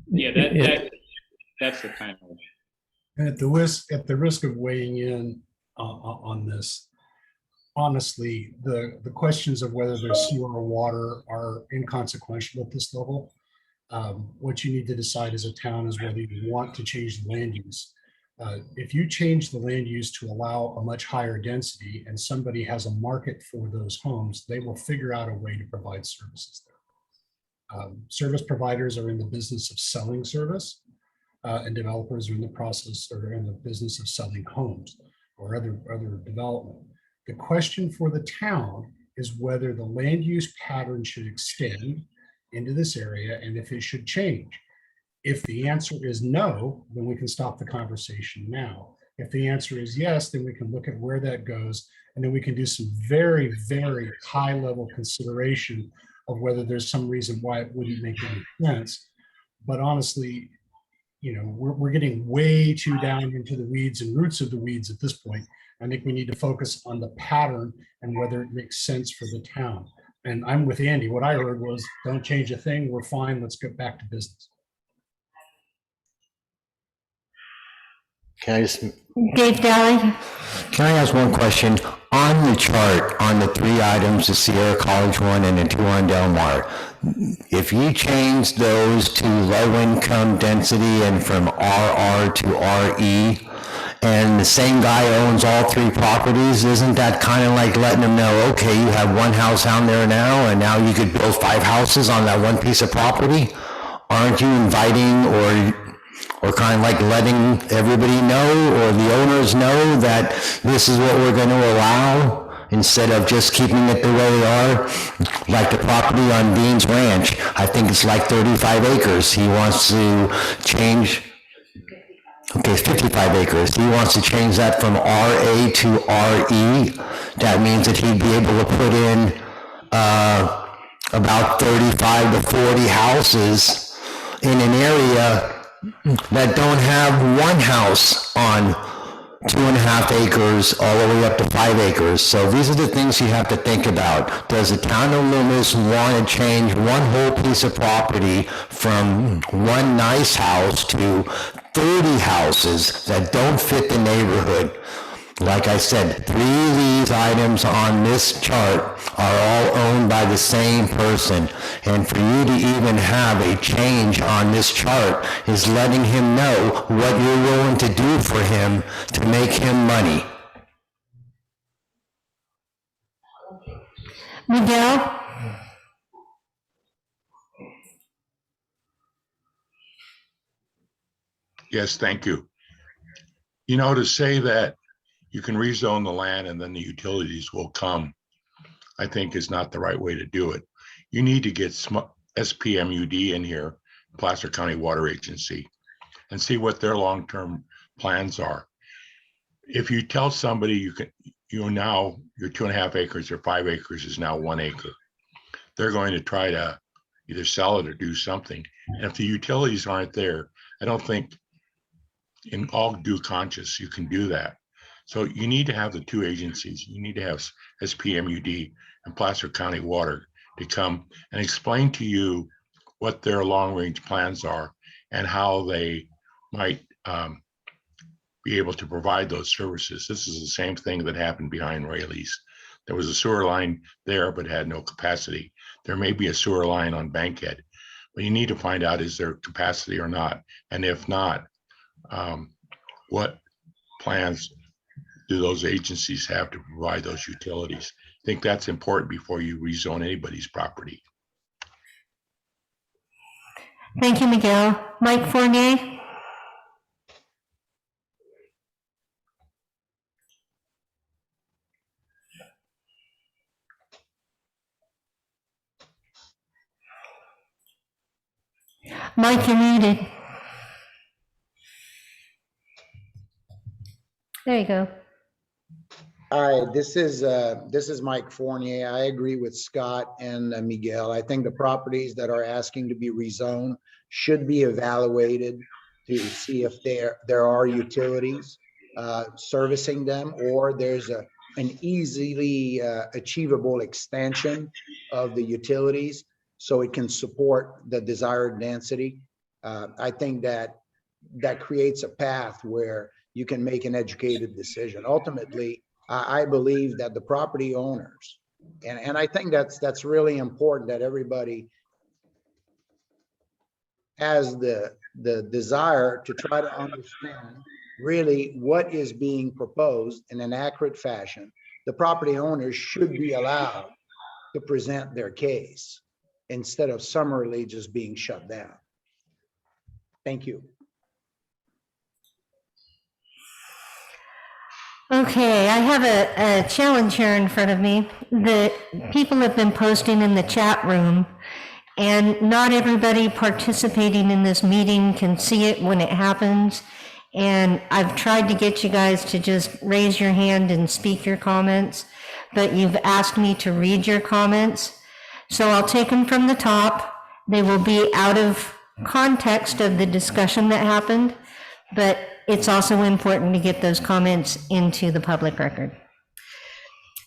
Yeah, that's the kind of.
And at the risk of weighing in on this, honestly, the questions of whether there's sewer or water are inconsequential at this level. What you need to decide as a town is whether you want to change the land use. If you change the land use to allow a much higher density and somebody has a market for those homes, they will figure out a way to provide services there. Service providers are in the business of selling service. and developers are in the process or in the business of selling homes or other development. The question for the town is whether the land use pattern should extend into this area and if it should change. If the answer is no, then we can stop the conversation now. If the answer is yes, then we can look at where that goes, and then we can do some very, very high level consideration of whether there's some reason why it wouldn't make any sense. But honestly, we're getting way too down into the weeds and roots of the weeds at this point. I think we need to focus on the pattern and whether it makes sense for the town. And I'm with Andy. What I heard was, don't change a thing. We're fine. Let's get back to business.
Can I just,
Dave Daly?
can I ask one question? On the chart, on the 3 items, the Sierra College one and the 2 on Del Mar, if you change those to low income density and from RR to RE, and the same guy owns all 3 properties, isn't that kind of like letting them know, okay, you have 1 house down there now, and now you could build 5 houses on that 1 piece of property? Aren't you inviting or kind of like letting everybody know or the owners know that this is what we're going to allow instead of just keeping it the way they are? Like the property on Dean's Ranch, I think it's like 35 acres. He wants to change, okay, it's 55 acres. He wants to change that from RA to RE. That means that he'd be able to put in about 35 to 40 houses in an area that don't have 1 house on 2.5 acres all the way up to 5 acres. So these are the things you have to think about. Does the town of Loomis want to change 1 whole piece of property from 1 nice house to 30 houses that don't fit the neighborhood? Like I said, 3 of these items on this chart are all owned by the same person. And for you to even have a change on this chart is letting him know what you're willing to do for him to make him money.
Miguel?
Yes, thank you. To say that you can rezone the land and then the utilities will come, I think is not the right way to do it. You need to get SPMUD in here, Placer County Water Agency, and see what their long-term plans are. If you tell somebody now your 2.5 acres or 5 acres is now 1 acre, they're going to try to either sell it or do something. And if the utilities aren't there, I don't think in all due conscience you can do that. So you need to have the 2 agencies. You need to have SPMUD and Placer County Water to come and explain to you what their long-range plans are and how they might be able to provide those services. This is the same thing that happened behind Rayleigh's. There was a sewer line there, but had no capacity. There may be a sewer line on Bankhead, but you need to find out, is there capacity or not? And if not, what plans do those agencies have to provide those utilities? I think that's important before you rezone anybody's property.
Thank you, Miguel. Mike Fournier? Mike, you're muted. There you go.
All right, this is Mike Fournier. I agree with Scott and Miguel. I think the properties that are asking to be rezoned should be evaluated to see if there are utilities servicing them, or there's an easily achievable extension of the utilities so it can support the desired density. I think that creates a path where you can make an educated decision. Ultimately, I believe that the property owners, and I think that's really important, that everybody has the desire to try to understand really what is being proposed in an accurate fashion. The property owners should be allowed to present their case instead of summarily just being shut down. Thank you.
Okay, I have a challenge here in front of me. The people have been posting in the chat room, and not everybody participating in this meeting can see it when it happens. And I've tried to get you guys to just raise your hand and speak your comments, but you've asked me to read your comments. So I'll take them from the top. They will be out of context of the discussion that happened, but it's also important to get those comments into the public record.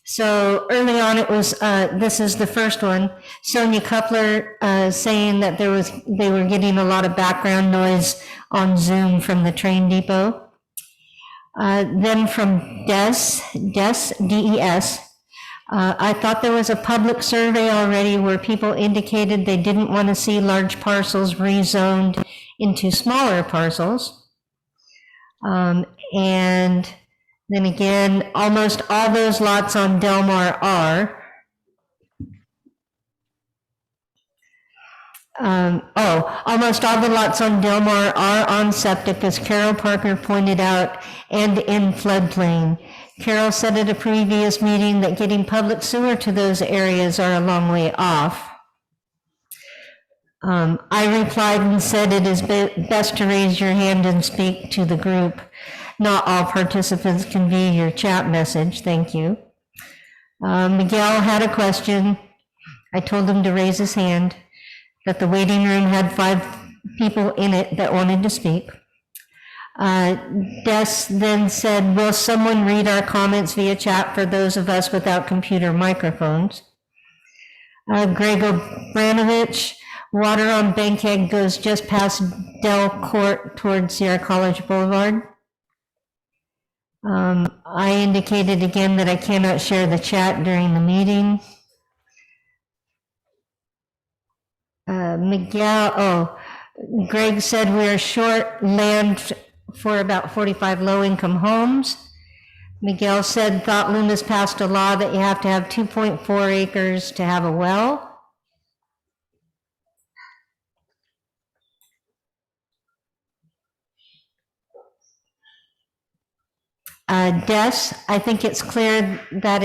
So early on, it was, this is the first one, Sonia Coupler saying that they were getting a lot of background noise on Zoom from the train depot. Then from Des, D-E-S, I thought there was a public survey already where people indicated they didn't want to see large parcels rezoned into smaller parcels. And then again, almost all those lots on Delmar are. Almost all the lots on Delmar are on septic, as Carol Parker pointed out, and in floodplain. Carol said at a previous meeting that getting public sewer to those areas are a long way off. I replied and said it is best to raise your hand and speak to the group. Not all participants can view your chat message. Thank you. Miguel had a question. I told him to raise his hand, that the waiting room had 5 people in it that wanted to speak. Des then said, will someone read our comments via chat for those of us without computer microphones? Greg Obranovich, water on Bankhead goes just past Dell Court towards Sierra College Boulevard. I indicated again that I cannot share the chat during the meeting. Greg said we are short land for about 45 low-income homes. Miguel said, thought Loomis passed a law that you have to have 2.4 acres to have a well. Des, I think it's clear that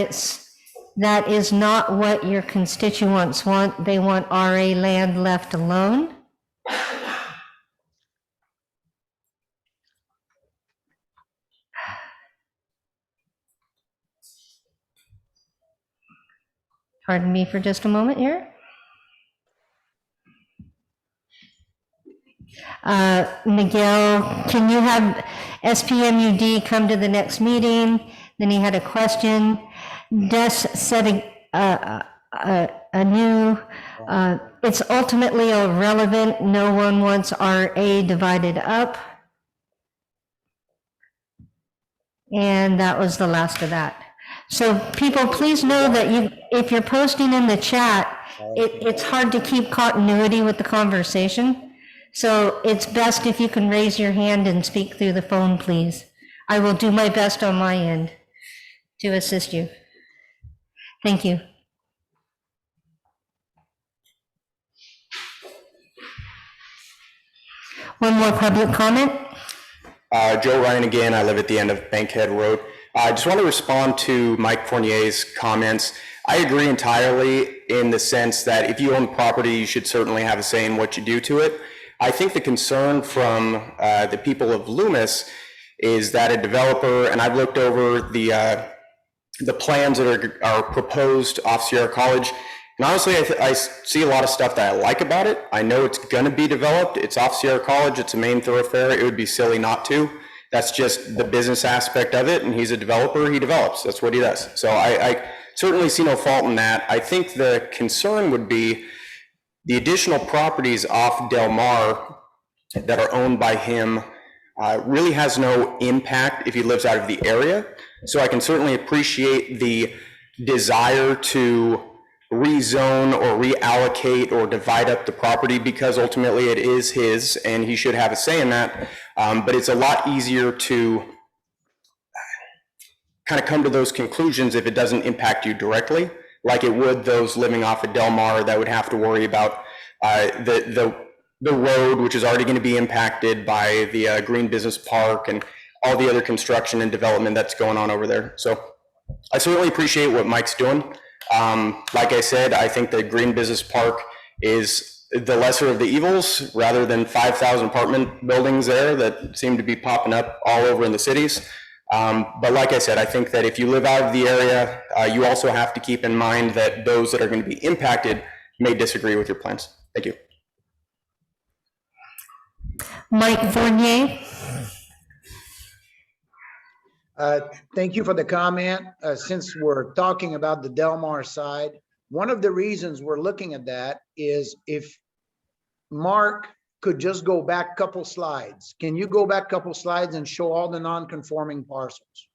that is not what your constituents want. They want RA land left alone. Pardon me for just a moment here. Miguel, can you have SPMUD come to the next meeting? Then he had a question. Des said it's ultimately irrelevant. No one wants RA divided up. And that was the last of that. So people, please know that if you're posting in the chat, it's hard to keep continuity with the conversation. So it's best if you can raise your hand and speak through the phone, please. I will do my best on my end to assist you. Thank you. One more public comment.
Joe Ryan again. I live at the end of Bankhead Road. I just want to respond to Mike Fournier's comments. I agree entirely in the sense that if you own property, you should certainly have a say in what you do to it. I think the concern from the people of Loomis is that a developer, and I've looked over the plans that are proposed off Sierra College, and honestly, I see a lot of stuff that I like about it. I know it's going to be developed. It's off Sierra College. It's a main thoroughfare. It would be silly not to. That's just the business aspect of it, and he's a developer. He develops. That's what he does. So I certainly see no fault in that. I think the concern would be the additional properties off Del Mar that are owned by him really has no impact if he lives out of the area. So I can certainly appreciate the desire to rezone or reallocate or divide up the property because ultimately it is his and he should have a say in that. But it's a lot easier to kind of come to those conclusions if it doesn't impact you directly, like it would those living off of Del Mar that would have to worry about the road, which is already going to be impacted by the Green Business Park and all the other construction and development that's going on over there. So I certainly appreciate what Mike's doing. Like I said, I think the Green Business Park is the lesser of the evils rather than 5,000 apartment buildings there that seem to be popping up all over in the cities. But like I said, I think that if you live out of the area, you also have to keep in mind that those that are going to be impacted may disagree with your plans. Thank you.
Mike Fournier.
Thank you for the comment. Since we're talking about the Del Mar side, one of the reasons we're looking at that is if Mark could just go back a couple slides. Can you go back a couple slides and show all the non-conforming parcels?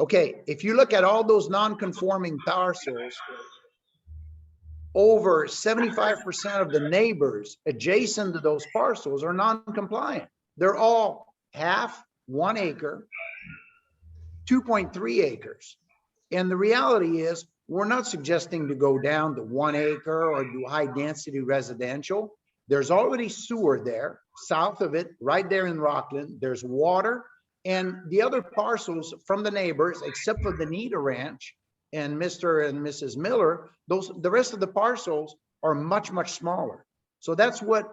Okay, if you look at all those non-conforming parcels, over 75% of the neighbors adjacent to those parcels are non-compliant. They're all half, 1 acre, 2.3 acres. And the reality is, we're not suggesting to go down to 1 acre or do high density residential. There's already sewer there, south of it, right there in Rockland. There's water, and the other parcels from the neighbors, except for the Nita Ranch and Mr. and Mrs. Miller, the rest of the parcels are much, much smaller. So that's what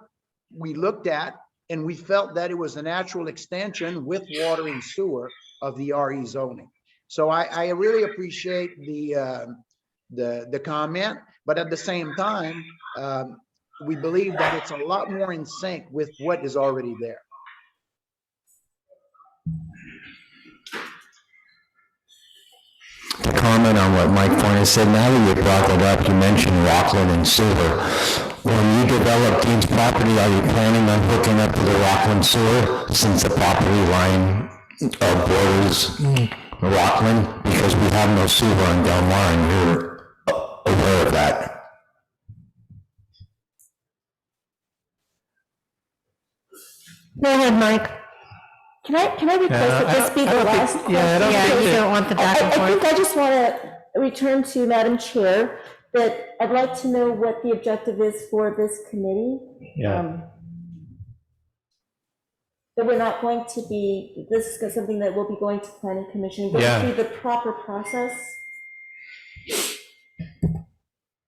we looked at, and we felt that it was a natural extension with water and sewer of the RE zoning. So I really appreciate the comment, but at the same time, we believe that it's a lot more in sync with what is already there.
To comment on what Mike Fournier said, now that you brought that up, you mentioned Rockland and sewer. When you develop Dean's property, are you planning on hooking up to the Rockland sewer since the property line borders Rockland? Because we have no sewer in Del Mar, and you're aware of that.
Go ahead, Mike.
Can I request that this be the last question?
Yeah, you don't want the back and
I think
forth.
I just want to return to Madam Chair, that I'd like to know what the objective is for this committee.
Yeah.
That we're not going to be, this is something that will be going to Planning Commission, going
Yeah.
through the proper process.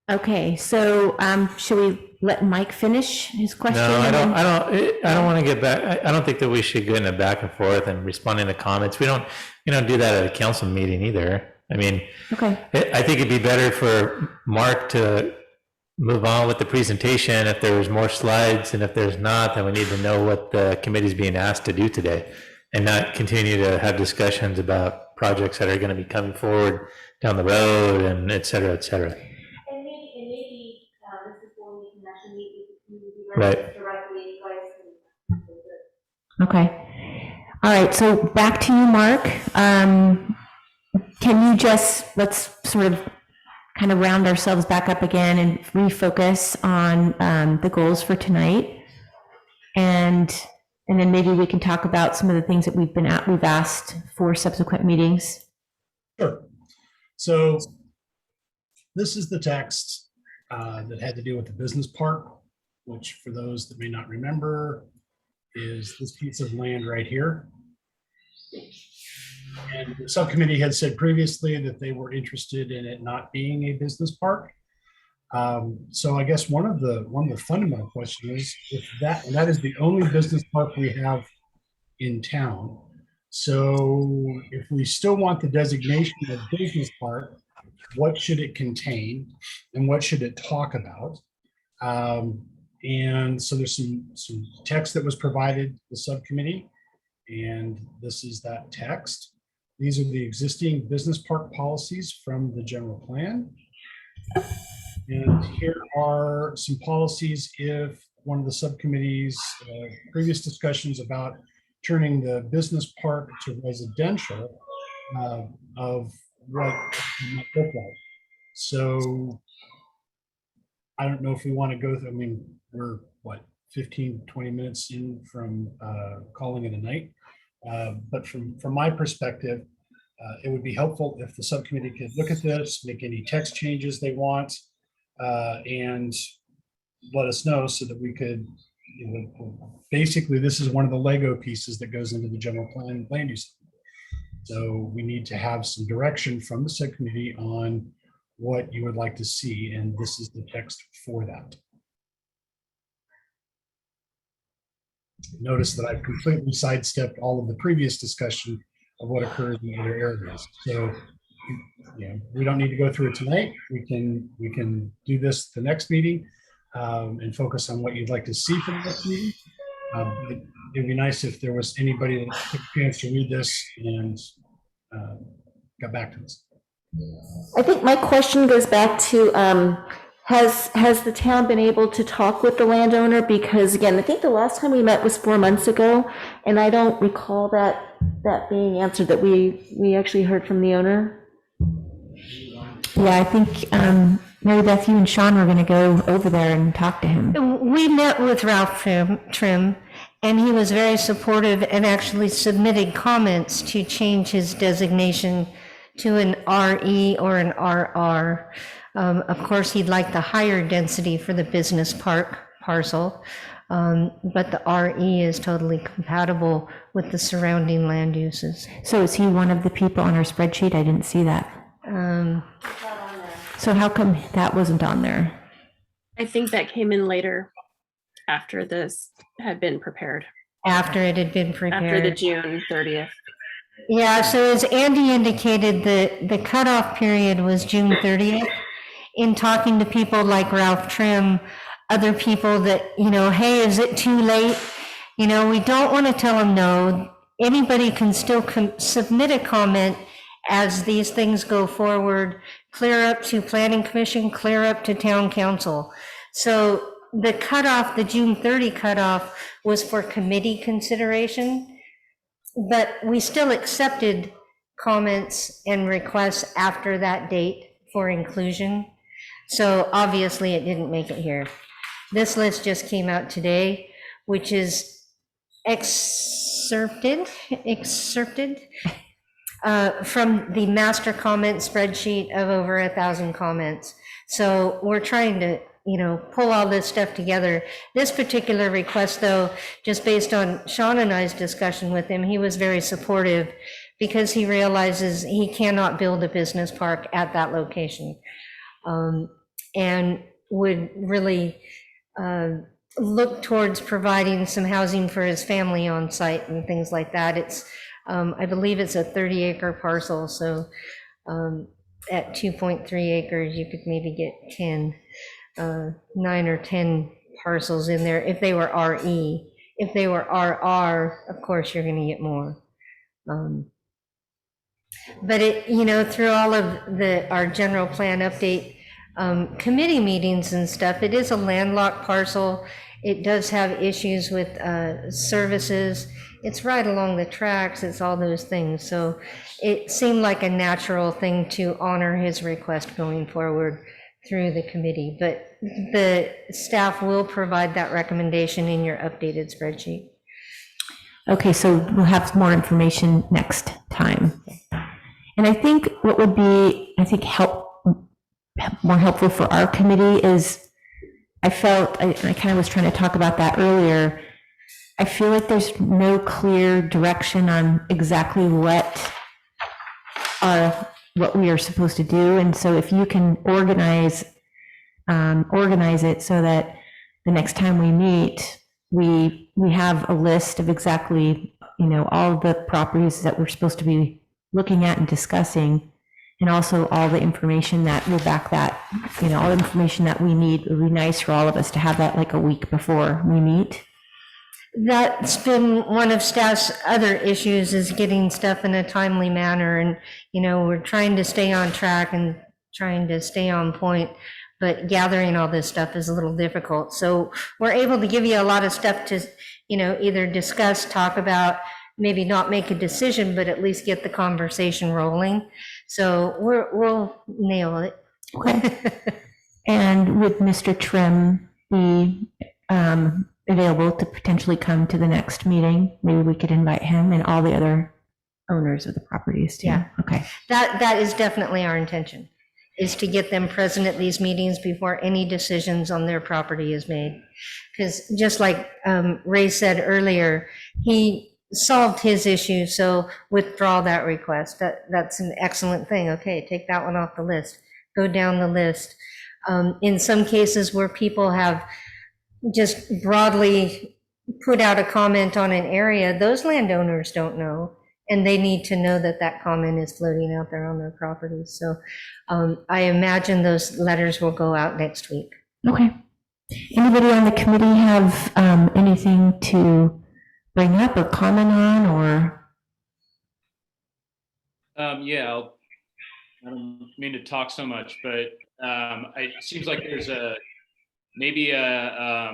Okay, so should we let Mike finish his question?
No, I
and
don't,
then-
I don't want to get back, I don't think that we should get in a back and forth and responding to comments. We don't do that at a council meeting either. I mean,
Okay.
I think it'd be better for Mark to move on with the presentation if there's more slides, and if there's not, then we need to know what the committee's being asked to do today, and not continue to have discussions about projects that are going to be coming forward down the road, and et cetera, et cetera.
And maybe this is when we can actually meet with the community
Right.
directly,
Okay. All right, so back to you, Mark. Can you just, let's sort of kind of round ourselves back up again and refocus on the goals for tonight. And then maybe we can talk about some of the things that we've asked for subsequent meetings.
Sure. So this is the text that had to do with the business park, which for those that may not remember is this piece of land right here. And the subcommittee had said previously that they were interested in it not being a business park. So I guess one of the fundamental questions is if that is the only business park we have in town. So if we still want the designation of business park, what should it contain and what should it talk about? And so there's some text that was provided to the subcommittee, and this is that text. These are the existing business park policies from the general plan. And here are some policies if one of the subcommittee's previous discussions about turning the business park to residential of what it might look like. So I don't know if we want to go through, I mean, we're what, 15, 20 minutes in from calling it a night. But from my perspective, it would be helpful if the subcommittee could look at this, make any text changes they want, and let us know so that we could basically, this is one of the Lego pieces that goes into the general plan land use. So we need to have some direction from the subcommittee on what you would like to see, and this is the text for that. Notice that I've completely sidestepped all of the previous discussion of what occurs in other areas. So, we don't need to go through it tonight. We can do this the next meeting and focus on what you'd like to see for the next meeting. It'd be nice if there was anybody that took a chance to read this and got back to us.
I think my question goes back to, has the town been able to talk with the landowner? Because again, I think the last time we met was 4 months ago, and I don't recall that being answered, that we actually heard from the owner. Yeah, I think Mary Beth, you and Sean were going to go over there and talk to him.
We met with Ralph Trim, and he was very supportive and actually submitted comments to change his designation to an RE or an RR. Of course, he'd like the higher density for the business park parcel, but the RE is totally compatible with the surrounding land uses.
So is he one of the people on our spreadsheet? I didn't see that. So how come that wasn't on there?
I think that came in later after this had been prepared.
After it had been prepared.
After the June 30th.
Yeah, so as Andy indicated, the cutoff period was June 30th. In talking to people like Ralph Trim, other people that, hey, is it too late? We don't want to tell them no. Anybody can still submit a comment as these things go forward, clear up to Planning Commission, clear up to Town Council. So the cutoff, the June 30 cutoff, was for committee consideration, but we still accepted comments and requests after that date for inclusion. So obviously it didn't make it here. This list just came out today, which is excerpted from the master comment spreadsheet of over 1,000 comments. So we're trying to, pull all this stuff together. This particular request, though, just based on Sean and I's discussion with him, he was very supportive because he realizes he cannot build a business park at that location, and would really look towards providing some housing for his family on site and things like that. It's, I believe it's a 30-acre parcel, so at 2.3 acres, you could maybe get 9 or 10 parcels in there if they were RE. If they were RR, of course, you're going to get more. But it, through all of our general plan update committee meetings and stuff, it is a landlocked parcel. It does have issues with services. It's right along the tracks. It's all those things. So it seemed like a natural thing to honor his request going forward through the committee. But the staff will provide that recommendation in your updated spreadsheet.
Okay, so we'll have more information next time. And I think what would be, more helpful for our committee is, I kind of was trying to talk about that earlier. I feel like there's no clear direction on exactly what we are supposed to do. And so if you can organize it so that the next time we meet, we have a list of exactly, all the properties that we're supposed to be looking at and discussing, and also all the information that will back that, all the information that we need. It would be nice for all of us to have that like a week before we meet.
That's been one of staff's other issues, is getting stuff in a timely manner. And, we're trying to stay on track and trying to stay on point, but gathering all this stuff is a little difficult. So we're able to give you a lot of stuff to, either discuss, talk about, maybe not make a decision, but at least get the conversation rolling. So we'll nail it.
Okay. And would Mr. Trim be available to potentially come to the next meeting? Maybe we could invite him and all the other owners of the properties too.
Yeah.
Okay.
That is definitely our intention. is to get them present at these meetings before any decisions on their property is made. Because just like Ray said earlier, he solved his issue, so withdraw that request. That's an excellent thing. Okay, take that one off the list. Go down the list. In some cases where people have just broadly put out a comment on an area, those landowners don't know, and they need to know that that comment is floating out there on their properties. So I imagine those letters will go out next week.
Okay. Anybody on the committee have anything to bring up or comment on, or?
Yeah, I don't mean to talk so much, but it seems like there's maybe a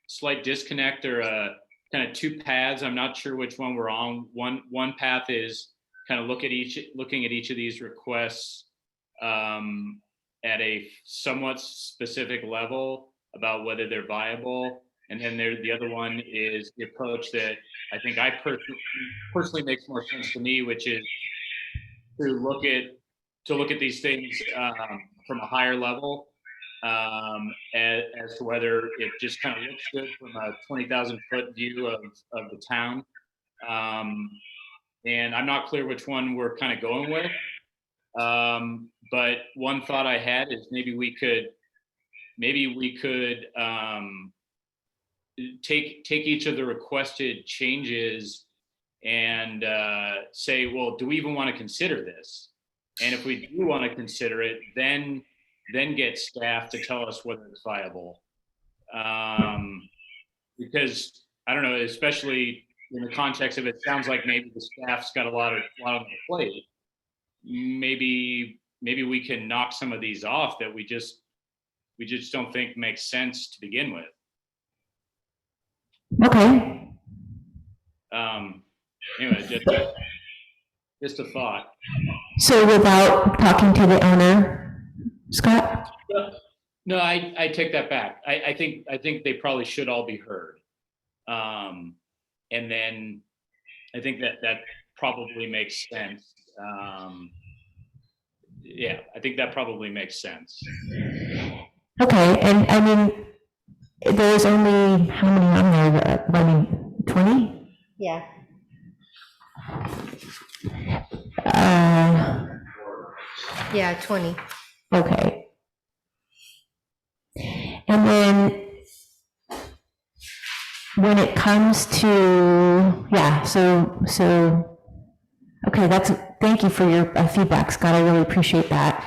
slight disconnect or a kind of two paths. I'm not sure which one we're on. One path is kind of looking at each of these requests at a somewhat specific level about whether they're viable. And then the other one is the approach that I think personally makes more sense to me, which is to look at these things from a higher level as to whether it just kind of looks good from a 20,000 foot view of the town. And I'm not clear which one we're kind of going with. But one thought I had is maybe we could take each of the requested changes and say, well, do we even want to consider this? And if we do want to consider it, then get staff to tell us whether it's viable. Because I don't know, especially in the context of it sounds like maybe the staff's got a lot on the plate. Maybe we can knock some of these off that we just don't think makes sense to begin with.
Okay.
Anyway, just a thought.
So without talking to the owner, Scott?
No, I take that back. I think they probably should all be heard. And then I think that probably makes sense. Yeah, I think that probably makes sense.
Okay, and I mean, there's only, how many on there? I mean, 20?
Yeah. Yeah, 20.
Okay. And then when it comes to, yeah, so, okay, thank you for your feedback, Scott. I really appreciate that.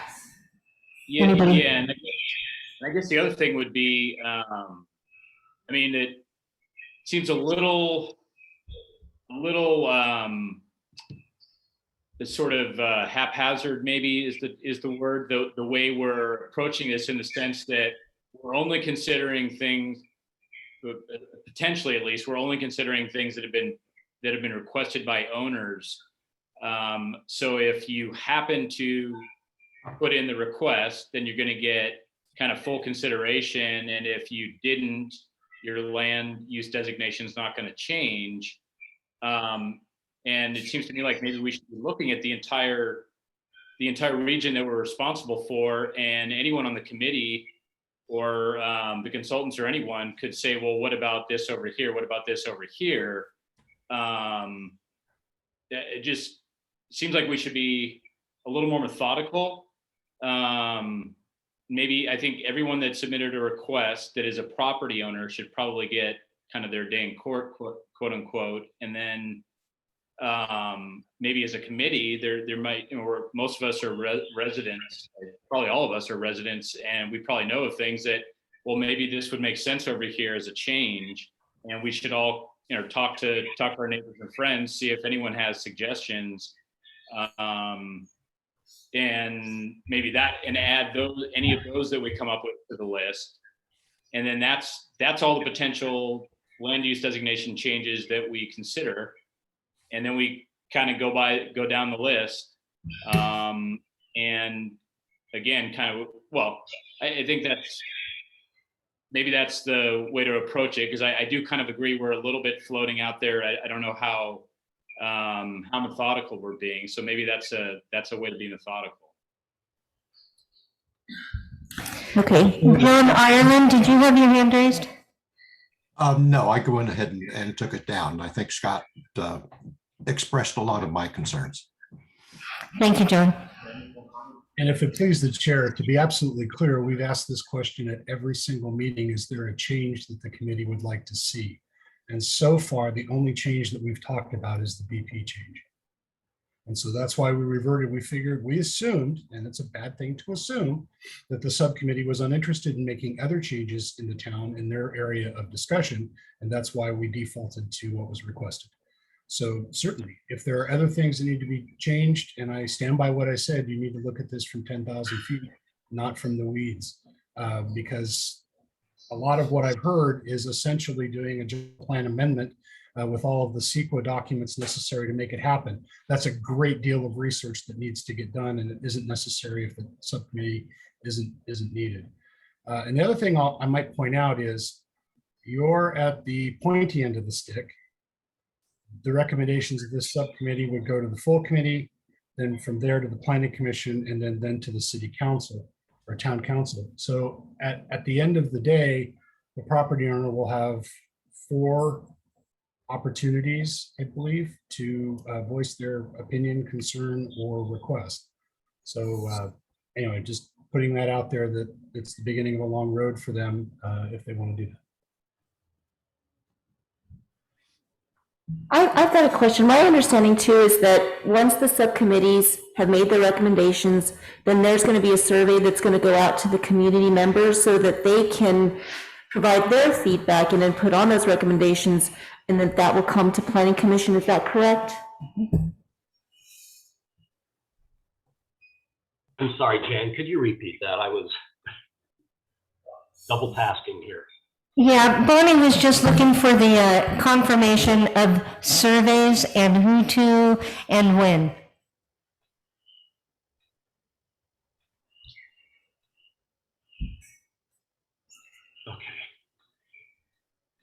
Yeah,
Anybody?
yeah, and I guess the other thing would be, I mean, it seems a little the sort of haphazard maybe is the word, the way we're approaching this, in the sense that we're only considering things, potentially at least, we're only considering things that have been requested by owners. So if you happen to put in the request, then you're going to get kind of full consideration, and if you didn't, your land use designation is not going to change. And it seems to me like maybe we should be looking at the entire region that we're responsible for, and anyone on the committee or the consultants or anyone could say, well, what about this over here? What about this over here? It just seems like we should be a little more methodical. Maybe I think everyone that submitted a request that is a property owner should probably get kind of their day in court, quote unquote, and then maybe as a committee, there might, or most of us are residents, probably all of us are residents, and we probably know of things that, well, maybe this would make sense over here as a change, and we should all, talk to our neighbors and friends, see if anyone has suggestions, and maybe that, and add any of those that we come up with to the list, and then that's all the potential land use designation changes that we consider. And then we kind of go down the list. And again, I think maybe that's the way to approach it, because I do kind of agree we're a little bit floating out there. I don't know how methodical we're being. So maybe that's a way to be methodical.
Okay, John Ireland, did you have your hand raised?
No, I went ahead and took it down. I think Scott expressed a lot of my concerns.
Thank you, John.
And if it pleases the chair, to be absolutely clear, we've asked this question at every single meeting. Is there a change that the committee would like to see? And so far, the only change that we've talked about is the BP change. And so that's why we reverted. We assumed, and it's a bad thing to assume, that the subcommittee was uninterested in making other changes in the town in their area of discussion. And that's why we defaulted to what was requested. So certainly, if there are other things that need to be changed, and I stand by what I said, you need to look at this from 10,000 feet, not from the weeds, because a lot of what I've heard is essentially doing a general plan amendment with all of the CEQA documents necessary to make it happen. That's a great deal of research that needs to get done, and it isn't necessary if the subcommittee isn't needed. And the other thing I might point out is you're at the pointy end of the stick. The recommendations of this subcommittee would go to the full committee, then from there to the planning commission, and then to the city council or town council. So at the end of the day, the property owner will have 4 opportunities, I believe, to voice their opinion, concern, or request. So anyway, just putting that out there that it's the beginning of a long road for them if they want to do that.
I've got a question. My understanding too is that once the subcommittees have made their recommendations, then there's going to be a survey that's going to go out to the community members so that they can provide their feedback and input on those recommendations, and then that will come to planning commission. Is that correct?
I'm sorry, Jan, could you repeat that? I was double tasking here.
Yeah, Bonnie was just looking for the confirmation of surveys and who to and when.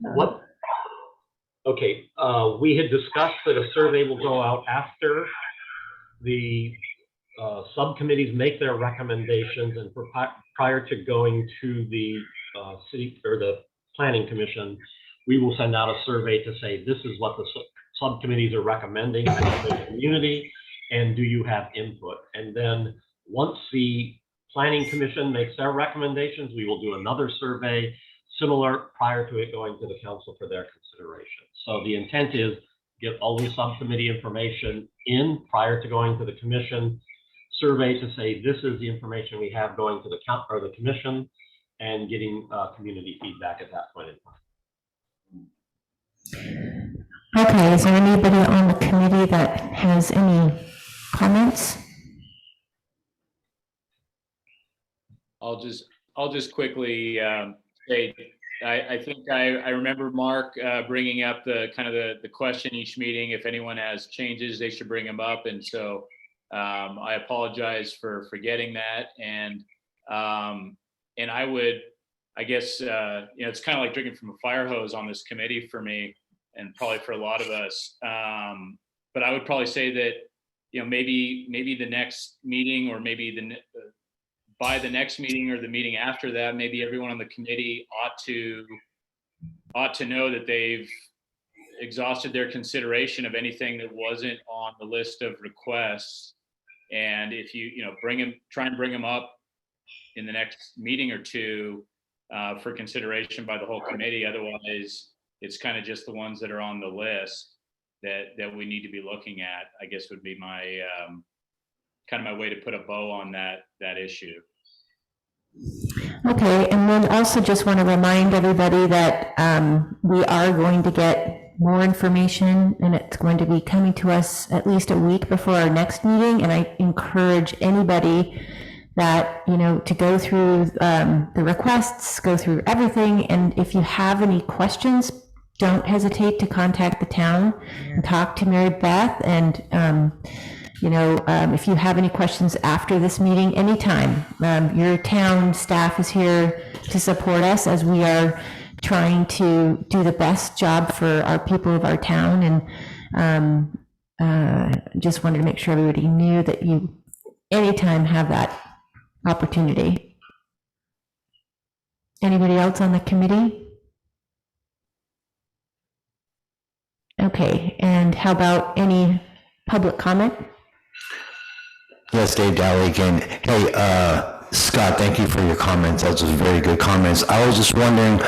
What? Okay, we had discussed that a survey will go out after the subcommittees make their recommendations and prior to going to the city or the planning commission. We will send out a survey to say, this is what the subcommittees are recommending to the community, and do you have input? And then once the planning commission makes their recommendations, we will do another survey similar prior to it going to the council for their consideration. So the intent is get all the subcommittee information in prior to going to the commission, survey to say this is the information we have going to the commission, and getting community feedback at that point in time.
Okay, is there anybody on the committee that has any comments?
I'll just quickly say, I think I remember Mark bringing up the question each meeting. If anyone has changes, they should bring them up. And so I apologize for forgetting that. And I would, I guess, it's kind of like drinking from a fire hose on this committee for me, and probably for a lot of us. But I would probably say that, maybe the next meeting, or maybe by the next meeting or the meeting after that, maybe everyone on the committee ought to know that they've exhausted their consideration of anything that wasn't on the list of requests. And if you try and bring them up in the next meeting or two for consideration by the whole committee. Otherwise, it's kind of just the ones that are on the list that we need to be looking at, I guess, would be my kind of my way to put a bow on that issue.
Okay, and then also just want to remind everybody that we are going to get more information, and it's going to be coming to us at least a week before our next meeting. And I encourage anybody that, to go through the requests, go through everything. And if you have any questions, don't hesitate to contact the town and talk to Mary Beth. And, if you have any questions after this meeting, anytime, your town staff is here to support us as we are trying to do the best job for our people of our town. And just wanted to make sure everybody knew that you anytime have that opportunity. Anybody else on the committee? Okay, and how about any public comment?
Yes, Dave Dowley again. Hey, Scott, thank you for your comments. Those were very good comments. I was just wondering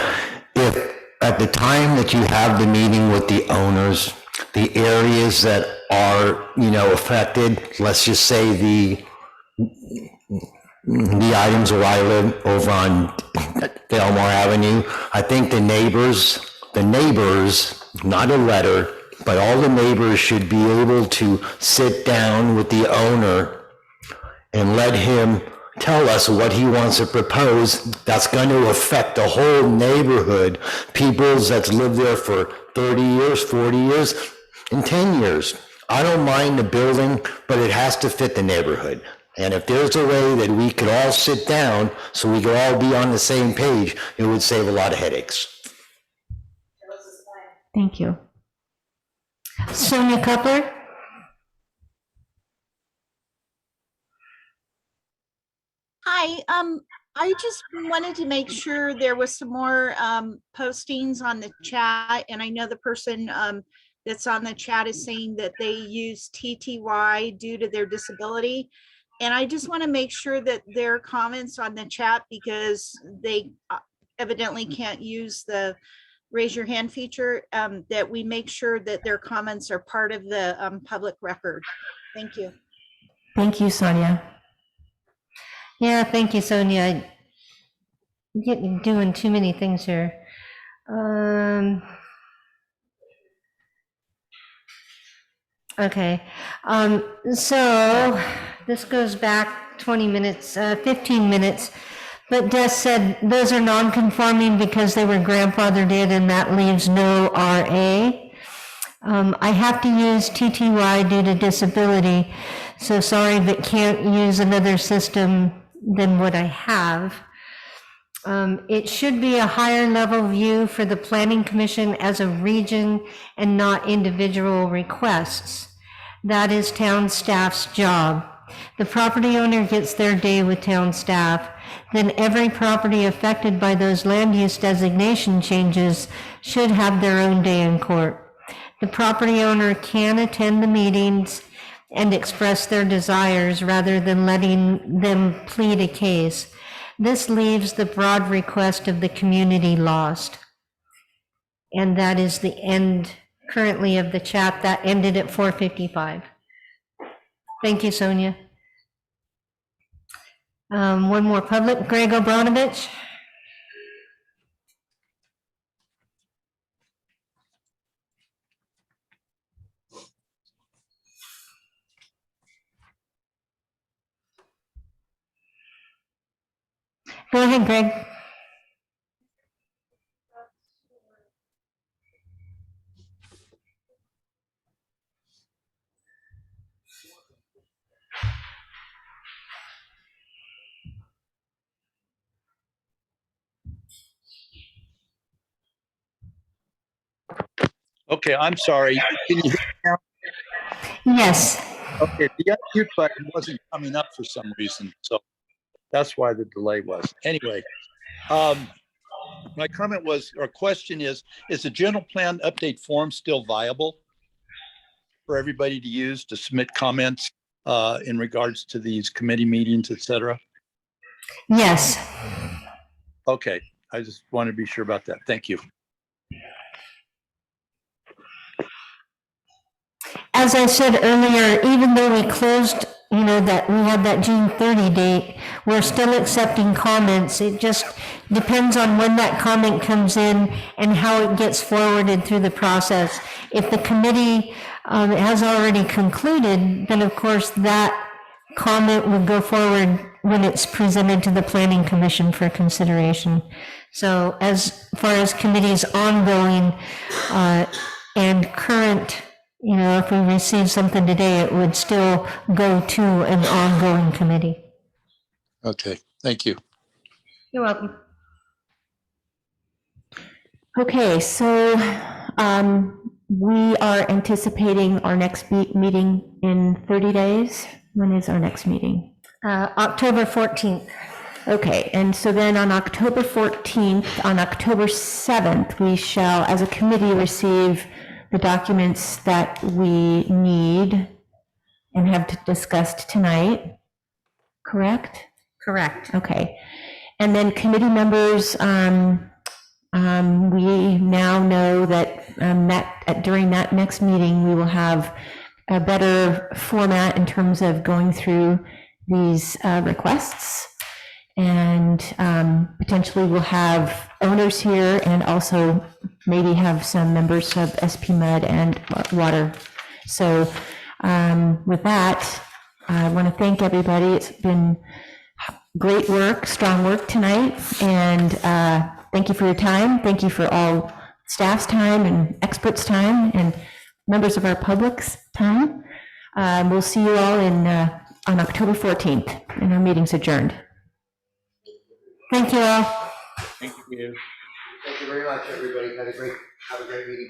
if at the time that you have the meeting with the owners, the areas that are, affected, let's just say the items where I live over on Delmar Avenue, I think the neighbors, not a letter, but all the neighbors should be able to sit down with the owner and let him tell us what he wants to propose that's going to affect the whole neighborhood, people that's lived there for 30 years, 40 years, and 10 years. I don't mind the building, but it has to fit the neighborhood. And if there's a way that we could all sit down so we could all be on the same page, it would save a lot of headaches.
Thank you.
Sonia Cutler?
Hi, I just wanted to make sure there was some more postings on the chat, and I know the person that's on the chat is saying that they use TTY due to their disability. And I just want to make sure that their comments on the chat, because they evidently can't use the raise your hand feature, that we make sure that their comments are part of the public record. Thank you.
Thank you, Sonia.
Yeah, thank you, Sonia. I'm doing too many things here. Okay, so this goes back 20 minutes, 15 minutes, but Des said those are non-conforming because they were grandfathered in, and that leaves no RA. I have to use TTY due to disability, so sorry, but can't use another system than what I have. It should be a higher level view for the Planning Commission as a region and not individual requests. That is town staff's job. The property owner gets their day with town staff. Then every property affected by those land use designation changes should have their own day in court. The property owner can attend the meetings and express their desires rather than letting them plead a case. This leaves the broad request of the community lost. And that is the end currently of the chat. That ended at 4:55. Thank you, Sonia. One more public, Greg Obranovich. Go ahead, Greg.
Okay, I'm sorry. Can you hear me now?
Yes.
Okay, the unmute button wasn't coming up for some reason, so that's why the delay was. Anyway, my comment was, or question is the general plan update form still viable for everybody to use to submit comments in regards to these committee meetings, et cetera?
Yes.
Okay, I just want to be sure about that. Thank you.
As I said earlier, even though we closed, that we had that June 30 date, we're still accepting comments. It just depends on when that comment comes in and how it gets forwarded through the process. If the committee has already concluded, then of course that comment would go forward when it's presented to the Planning Commission for consideration. So as far as committees ongoing and current, if we receive something today, it would still go to an ongoing committee.
Okay, thank you.
You're welcome.
Okay, so we are anticipating our next meeting in 30 days. When is our next meeting?
October 14th.
Okay, and so then on October 14th, on October 7th, we shall, as a committee, receive the documents that we need and have discussed tonight, correct?
Correct.
Okay. And then committee members, we now know that during that next meeting, we will have a better format in terms of going through these requests. And potentially we'll have owners here and also maybe have some members of SP Mud and Water. So with that, I want to thank everybody. It's been great work, strong work tonight. And thank you for your time. Thank you for all staff's time and experts' time and members of our public's time. We'll see you all on October 14th, and our meeting's adjourned.
Thank you all.
Thank you.
Thank you very much, everybody. Have a great meeting.